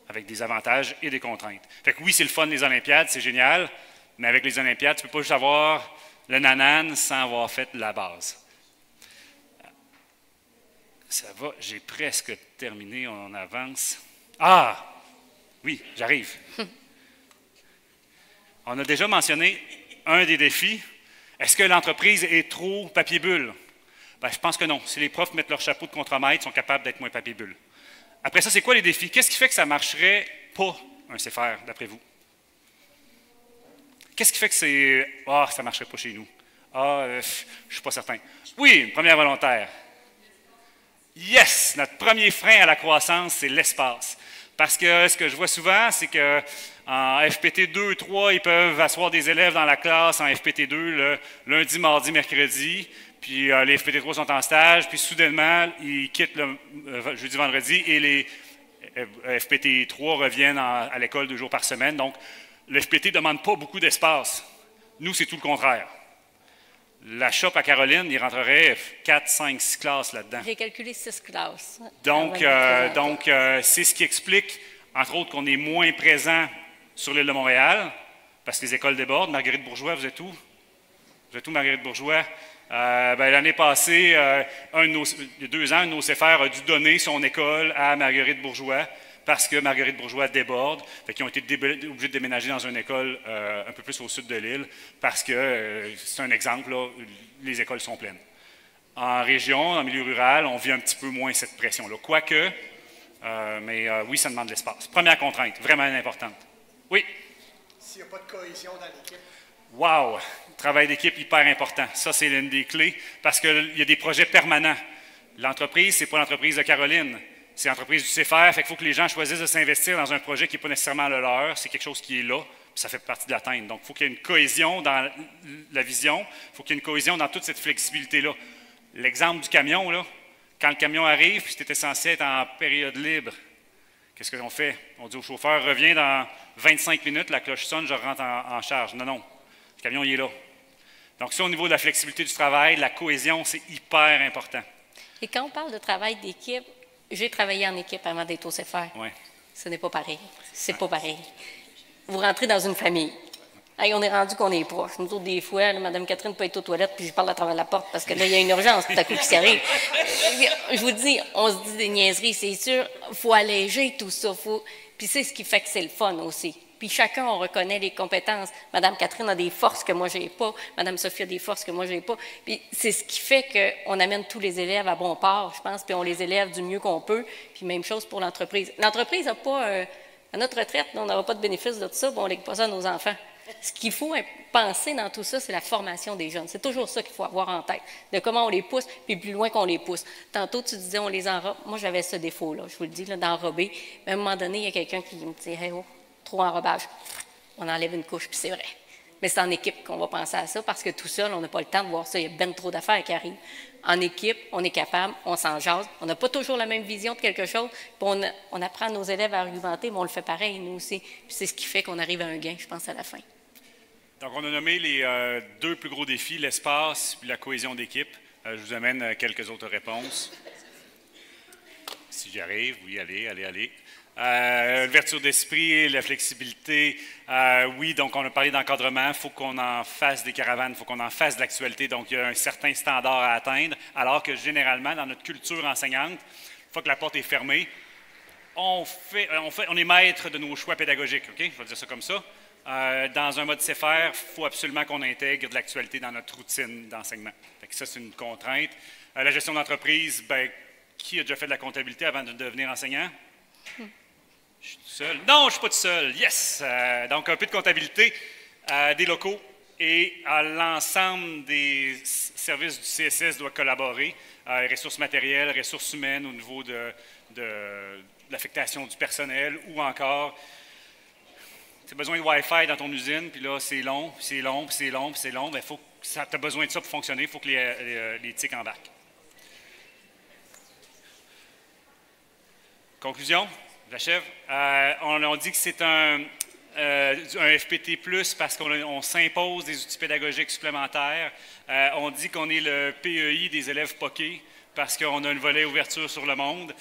avec des avantages et des contraintes. Fait que oui, c'est le fun des Olympiades, c'est génial, mais avec les Olympiades, tu ne peux pas juste avoir le nanan sans avoir fait la base. Ça va, j'ai presque terminé, on avance. Ah! Oui, j'arrive. On a déjà mentionné un des défis. Est-ce que l'entreprise est trop papier-bulle? Ben, je pense que non. Si les profs mettent leur chapeau de contremaître, ils sont capables d'être moins papier-bulle. Après ça, c'est quoi les défis? Qu'est-ce qui fait que ça ne marcherait pas, un CFR, d'après vous? Qu'est-ce qui fait que c'est « Ah, ça ne marcherait pas chez nous. Ah, je ne suis pas certain. » Oui, une première volontaire. Yes! Notre premier frein à la croissance, c'est l'espace. Parce que ce que je vois souvent, c'est qu'en FPT 2, 3, ils peuvent asseoir des élèves dans la classe en FPT 2 le lundi, mardi, mercredi, puis les FPT 3 sont en stage, puis soudainement, ils quittent le jeudi, vendredi, et les FPT 3 reviennent à l'école 2 jours par semaine. Donc, le FPT ne demande pas beaucoup d'espace. Nous, c'est tout le contraire. La shop à Caroline, il rentrerait 4, 5, 6 classes là-dedans. J'ai calculé 6 classes. Donc c'est ce qui explique, entre autres, qu'on est moins présent sur l'île de Montréal, parce que les écoles débordent. Marguerite Bourgeois, vous êtes où? Vous êtes où, Marguerite Bourgeois? L'année passée, il y a 2 ans, un de nos CFR a dû donner son école à Marguerite Bourgeois, parce que Marguerite Bourgeois déborde. Ils ont été obligés de déménager dans une école un peu plus au sud de l'île, parce que, c'est un exemple, là, les écoles sont pleines. En région, en milieu rural, on vit un petit peu moins cette pression-là. Quoique, mais oui, ça demande de l'espace. Première contrainte, vraiment importante. Oui? S'il n'y a pas de cohésion dans l'équipe. Wow! Travail d'équipe hyper important. Ça, c'est l'une des clés, parce qu'il y a des projets permanents. L'entreprise, ce n'est pas l'entreprise de Caroline. C'est l'entreprise du CFR, fait qu'il faut que les gens choisissent de s'investir dans un projet qui n'est pas nécessairement le leur, c'est quelque chose qui est là, puis ça fait partie de l'atteinte. Donc, il faut qu'il y ait une cohésion dans la vision, il faut qu'il y ait une cohésion dans toute cette flexibilité-là. L'exemple du camion, là, quand le camion arrive, puis tu étais censé être en période libre, qu'est-ce qu'on fait? On dit au chauffeur, reviens dans 25 minutes, la cloche sonne, je rentre en charge. Non, non, le camion, il est là. Donc, ça, au niveau de la flexibilité du travail, la cohésion, c'est hyper important. Et quand on parle de travail d'équipe, j'ai travaillé en équipe avant d'être au CFR. Oui. Ce n'est pas pareil. C'est pas pareil. Vous rentrez dans une famille. Hey, on est rendu qu'on est proches. Nous autres, des fois, là, Mme Catherine peut être aux toilettes, puis je parle à travers la porte parce que là, il y a une urgence tout à coup qui s'arrive. Je vous dis, on se dit des niaiseries, c'est sûr. Il faut alléger tout ça. Puis c'est ce qui fait que c'est le fun aussi. Puis chacun, on reconnaît les compétences. Mme Catherine a des forces que moi, je n'ai pas. Mme Sophie a des forces que moi, je n'ai pas. Puis c'est ce qui fait qu'on amène tous les élèves à bon port, je pense, puis on les élève du mieux qu'on peut. Puis même chose pour l'entreprise. L'entreprise n'a pas... à notre retraite, on n'aura pas de bénéfice de tout ça, puis on ne lègue pas ça à nos enfants. Ce qu'il faut penser dans tout ça, c'est la formation des jeunes. C'est toujours ça qu'il faut avoir en tête, de comment on les pousse, puis plus loin qu'on les pousse. Tantôt, tu disais, on les enrobe. Moi, j'avais ce défaut-là, je vous le dis, d'enrober. Mais à un moment donné, il y a quelqu'un qui me dit, hey, oh, trop enrobage. On enlève une couche, puis c'est vrai. Mais c'est en équipe qu'on va penser à ça, parce que tout seul, on n'a pas le temps de voir ça. Il y a bien trop d'affaires qui arrivent. En équipe, on est capable, on s'en jase. On n'a pas toujours la même vision de quelque chose. Puis on apprend à nos élèves à argumenter, mais on le fait pareil, nous aussi. Puis c'est ce qui fait qu'on arrive à un gain, je pense, à la fin. Donc, on a nommé les 2 plus gros défis, l'espace et la cohésion d'équipe. Je vous amène quelques autres réponses. Si j'y arrive, oui, allez. L'ouverture d'esprit, la flexibilité, oui, donc on a parlé d'encadrement, il faut qu'on en fasse des caravanes, il faut qu'on en fasse de l'actualité, donc il y a un certain standard à atteindre, alors que généralement, dans notre culture enseignante, une fois que la porte est fermée, on est maître de nos choix pédagogiques, OK? Je vais dire ça comme ça. Dans un mode CFR, il faut absolument qu'on intègre de l'actualité dans notre routine d'enseignement. Ça, c'est une contrainte. La gestion d'entreprise, bien, qui a déjà fait de la comptabilité avant de devenir enseignant? Je suis tout seul. Non, je ne suis pas tout seul. Yes! Donc, un peu de comptabilité, des locaux et l'ensemble des services du CSS doivent collaborer. Ressources matérielles, ressources humaines au niveau de l'affectation du personnel ou encore tu as besoin de Wi-Fi dans ton usine, puis là, c'est long, puis c'est long, puis c'est long, puis c'est long, bien, tu as besoin de ça pour fonctionner, il faut que les tics embarquent. Conclusion, j'achève. On dit que c'est un FPT+, parce qu'on s'impose des outils pédagogiques supplémentaires. On dit qu'on est le PEI des élèves POCÉ, parce qu'on a une volet ouverture sur le monde.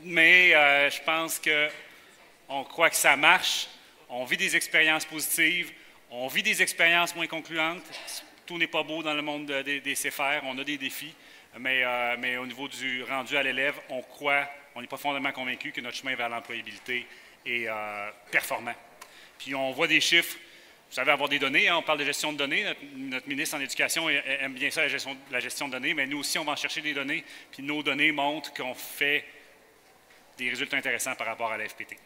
Mais je pense qu'on croit que ça marche. On vit des expériences positives. On vit des expériences moins concluantes. Tout n'est pas beau dans le monde des CFR. On a des défis. Mais au niveau du rendu à l'élève, on est profondément convaincu que notre chemin vers l'employabilité est performant. Puis on voit des chiffres. Vous savez, avoir des données, hein, on parle de gestion de données. Notre ministre en Éducation aime bien ça, la gestion de données, mais nous aussi, on va en chercher des données. Puis nos données montrent qu'on fait des résultats intéressants par rapport à la FPT.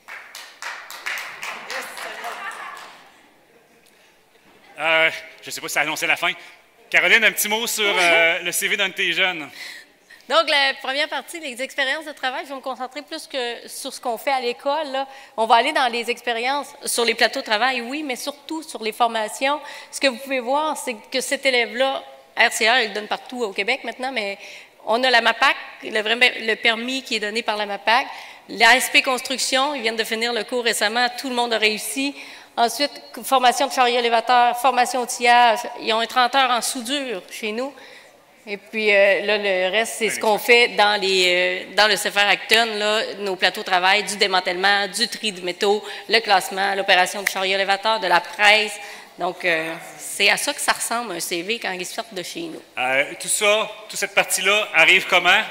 Je ne sais pas si ça annonçait la fin. Caroline, un petit mot sur le CV d'un de tes jeunes. Donc, la première partie, les expériences de travail, je vais me concentrer plus que sur ce qu'on fait à l'école. On va aller dans les expériences sur les plateaux de travail, oui, mais surtout sur les formations. Ce que vous pouvez voir, c'est que cet élève-là, RCA, il le donne partout au Québec maintenant, mais on a la MAPAC, le permis qui est donné par la MAPAC. L'ASP Construction, ils viennent de finir le cours récemment, tout le monde a réussi. Ensuite, formation de chariot élévateur, formation outillage. Ils ont un 30 heures en soudure chez nous. Et puis là, le reste, c'est ce qu'on fait dans le CFR Acton, là, nos plateaux de travail, du démantèlement, du tri de métaux, le classement, l'opération de chariot élévateur, de la presse. Donc, c'est à ça que ça ressemble un CV quand il sort de chez nous. Tout ça, toute cette partie-là arrive comment?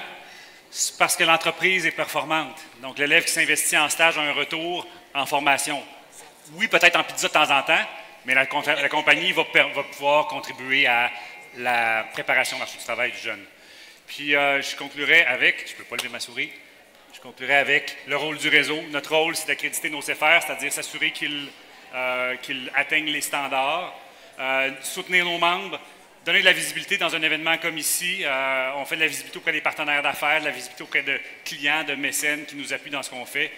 C'est parce que l'entreprise est performante. Donc, l'élève qui s'investit en stage a un retour en formation. Oui, peut-être en pizza de temps en temps, mais la compagnie va pouvoir contribuer à la préparation au marché du travail du jeune. Puis, je conclurai avec, je ne peux pas lever ma souris, je conclurai avec le rôle du réseau. Notre rôle, c'est d'accréditer nos CFR, c'est-à-dire s'assurer qu'ils atteignent les standards, soutenir nos membres, donner de la visibilité dans un événement comme ici. On fait de la visibilité auprès des partenaires d'affaires, de la visibilité auprès de clients, de mécènes qui nous appuient dans ce qu'on fait.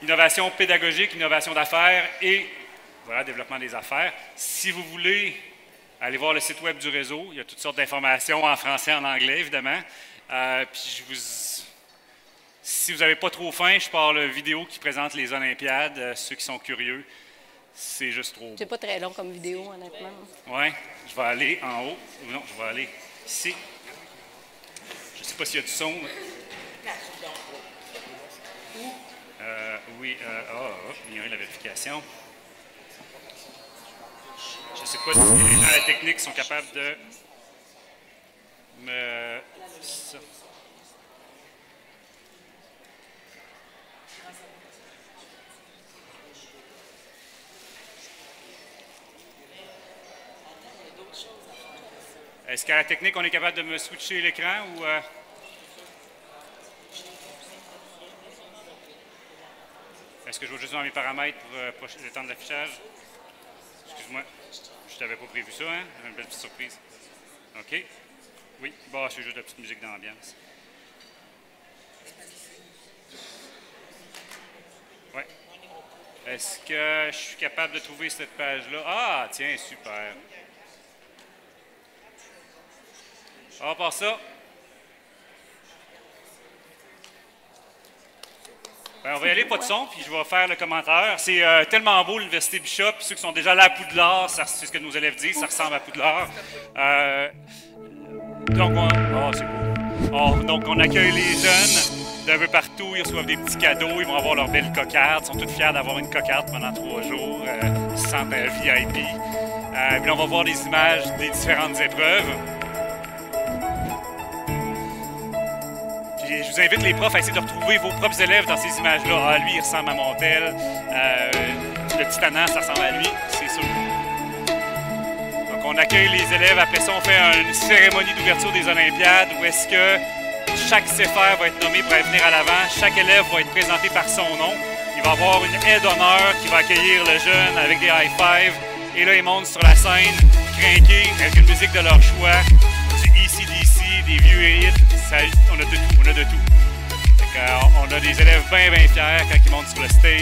Innovation pédagogique, innovation d'affaires et voilà, développement des affaires. Si vous voulez aller voir le site web du réseau, il y a toutes sortes d'informations en français et en anglais, évidemment. Puis si vous n'avez pas trop faim, je pars la vidéo qui présente les Olympiades, ceux qui sont curieux. C'est juste trop beau. C'est pas très long comme vidéo, honnêtement. Oui, je vais aller en haut. Non, je vais aller ici. Je ne sais pas s'il y a du son. Oui, ignorer la vérification. Je ne sais pas si les gens à la technique sont capables de me... Ça. Est-ce qu'à la technique, on est capable de me switcher l'écran ou... Est-ce que je vais juste dans mes paramètres pour le temps de l'affichage? Excuse-moi, je t'avais pas prévu ça, hein? Une belle petite surprise. OK. Oui, bon, c'est juste de la petite musique d'ambiance. Oui. Est-ce que je suis capable de trouver cette page-là? Ah, tiens, super. À part ça, ben, on va y aller, pas de son, puis je vais faire le commentaire. C'est tellement beau l'Université Bishop. Ceux qui sont déjà là à Poudlard, c'est ce que nos élèves disent, ça ressemble à Poudlard. Donc, on accueille les jeunes d'un peu partout. Ils reçoivent des petits cadeaux. Ils vont avoir leur belle cocarde. Ils sont tous fiers d'avoir une cocarde pendant 3 jours. Ils se sentent VIP. Puis on va voir des images des différentes épreuves. Je vous invite les profs à essayer de retrouver vos propres élèves dans ces images-là. Ah, lui, il ressemble à Montel. Le petit Anna, ça ressemble à lui, c'est sûr. Donc, on accueille les élèves. Après ça, on fait une cérémonie d'ouverture des Olympiades où est-ce que chaque CFR va être nommé pour venir à l'avant. Chaque élève va être présenté par son nom. Il va y avoir une aide d'honneur qui va accueillir le jeune avec des high-fives. Et là, ils montent sur la scène, crinqués, avec une musique de leur choix. Du ECDC, des vieux hits. On a de tout, on a de tout. On a des élèves bien fiers quand ils montent sur le stage.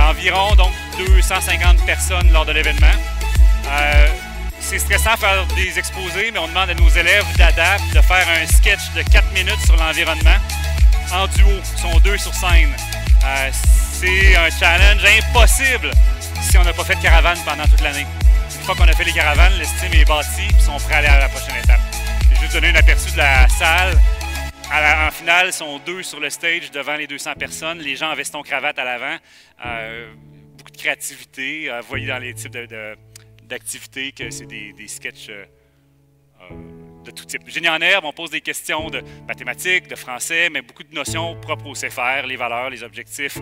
Environ donc 250 personnes lors de l'événement. C'est stressant de faire des exposés, mais on demande à nos élèves d'adapter, de faire un sketch de 4 minutes sur l'environnement en duo. Ils sont 2 sur scène. C'est un challenge impossible si on n'a pas fait de caravane pendant toute l'année. Une fois qu'on a fait les caravanes, l'estime est bâtie et ils sont prêts à aller à la prochaine étape. J'ai juste donné un aperçu de la salle. En finale, ils sont 2 sur le stage devant les 200 personnes. Les gens en veston-cravate à l'avant. Beaucoup de créativité. Vous voyez dans les types d'activités que c'est des sketchs de tout type. Génie en herbe, on pose des questions de mathématiques, de français, mais beaucoup de notions propres au CFR, les valeurs, les objectifs.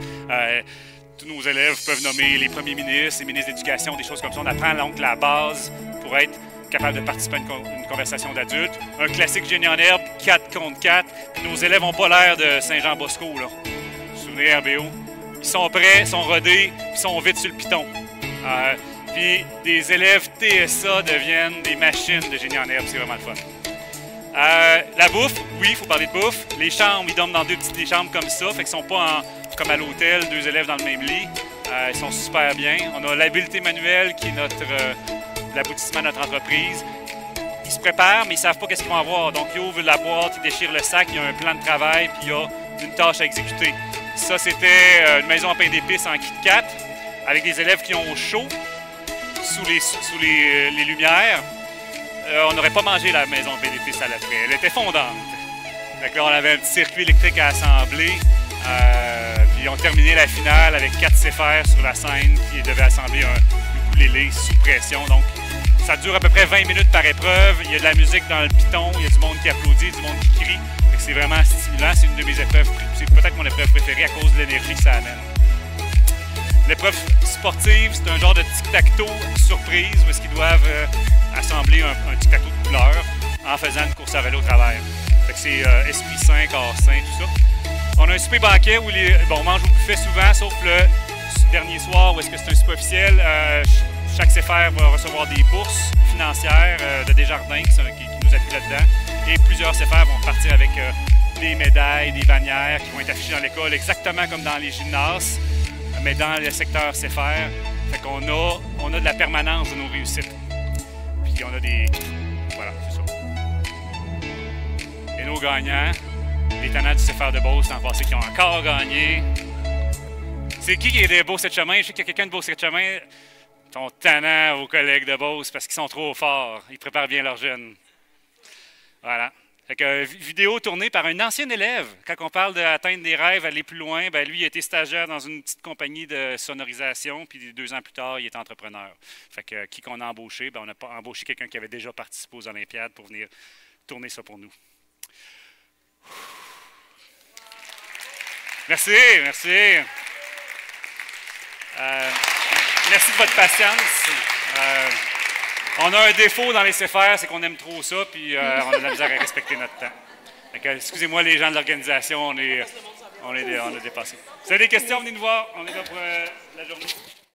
Tous nos élèves peuvent nommer les premiers ministres, les ministres d'éducation, des choses comme ça. On apprend donc la base pour être capable de participer à une conversation d'adultes. Un classique génie en herbe, 4 contre 4. Puis nos élèves n'ont pas l'air de Saint-Jean-Bosco, là. Vous vous souvenez, RBO? Ils sont prêts, sont rodés, puis sont vite sur le piton. Puis des élèves TSA deviennent des machines de génie en herbe. C'est vraiment le fun. La bouffe, oui, il faut parler de bouffe. Les chambres, ils dorment dans 2 petites chambres comme ça, fait qu'ils sont pas comme à l'hôtel, 2 élèves dans le même lit. Ils sont super bien. On a l'habileté manuelle qui est l'aboutissement de notre entreprise. Ils se préparent, mais ils ne savent pas qu'est-ce qu'ils vont avoir. Donc, ils ouvrent la boîte, ils déchirent le sac, il y a un plan de travail, puis il y a une tâche à exécuter. Ça, c'était une maison en pain d'épices en Kit Kat, avec des élèves qui ont chaud sous les lumières. On n'aurait pas mangé la maison en pain d'épices à l'après. Elle était fondante. Donc là, on avait un petit circuit électrique à assembler. Puis on terminait la finale avec 4 CFR sur la scène qui devaient assembler un ukulélé sous pression. Donc, ça dure à peu près 20 minutes par épreuve. Il y a de la musique dans le piton, il y a du monde qui applaudit, du monde qui crie. C'est vraiment stimulant. C'est une de mes épreuves, c'est peut-être mon épreuve préférée à cause de l'énergie que ça amène. L'épreuve sportive, c'est un genre de tic-tac-toe surprise où est-ce qu'ils doivent assembler un tic-tac-toe de couleurs en faisant une course à vélo au travers. C'est esprit sain, corps sain, tout ça. On a un souper banquet où on mange au buffet souvent, sauf le dernier soir où est-ce que c'est un souper officiel. Chaque CFR va recevoir des bourses financières de Desjardins qui nous appuient là-dedans. Et plusieurs CFR vont partir avec des médailles, des bannières qui vont être affichées dans l'école, exactement comme dans les gymnases, mais dans le secteur CFR. Fait qu'on a de la permanence de nos réussites. Puis on a des... Voilà, c'est ça. Et nos gagnants, les tenants du CFR de Beauce l'an passé qui ont encore gagné. C'est qui est de Beauce-Cette-Chemin? Je sais qu'il y a quelqu'un de Beauce-Cette-Chemin. Ils sont tannants aux collègues de Beauce parce qu'ils sont trop forts. Ils préparent bien leurs jeunes. Voilà. Fait que, vidéo tournée par un ancien élève. Quand on parle d'atteindre des rêves, aller plus loin, ben lui, il a été stagiaire dans une petite compagnie de sonorisation, puis 2 ans plus tard, il est entrepreneur. Fait que qui qu'on a embauché? Ben, on a embauché quelqu'un qui avait déjà participé aux Olympiades pour venir tourner ça pour nous. Merci, merci. Merci de votre patience. On a un défaut dans les CFR, c'est qu'on aime trop ça, puis on a de la misère à respecter notre temps. Excusez-moi les gens de l'organisation, on a dépassé. Si vous avez des questions, venez nous voir, on est là pour la journée.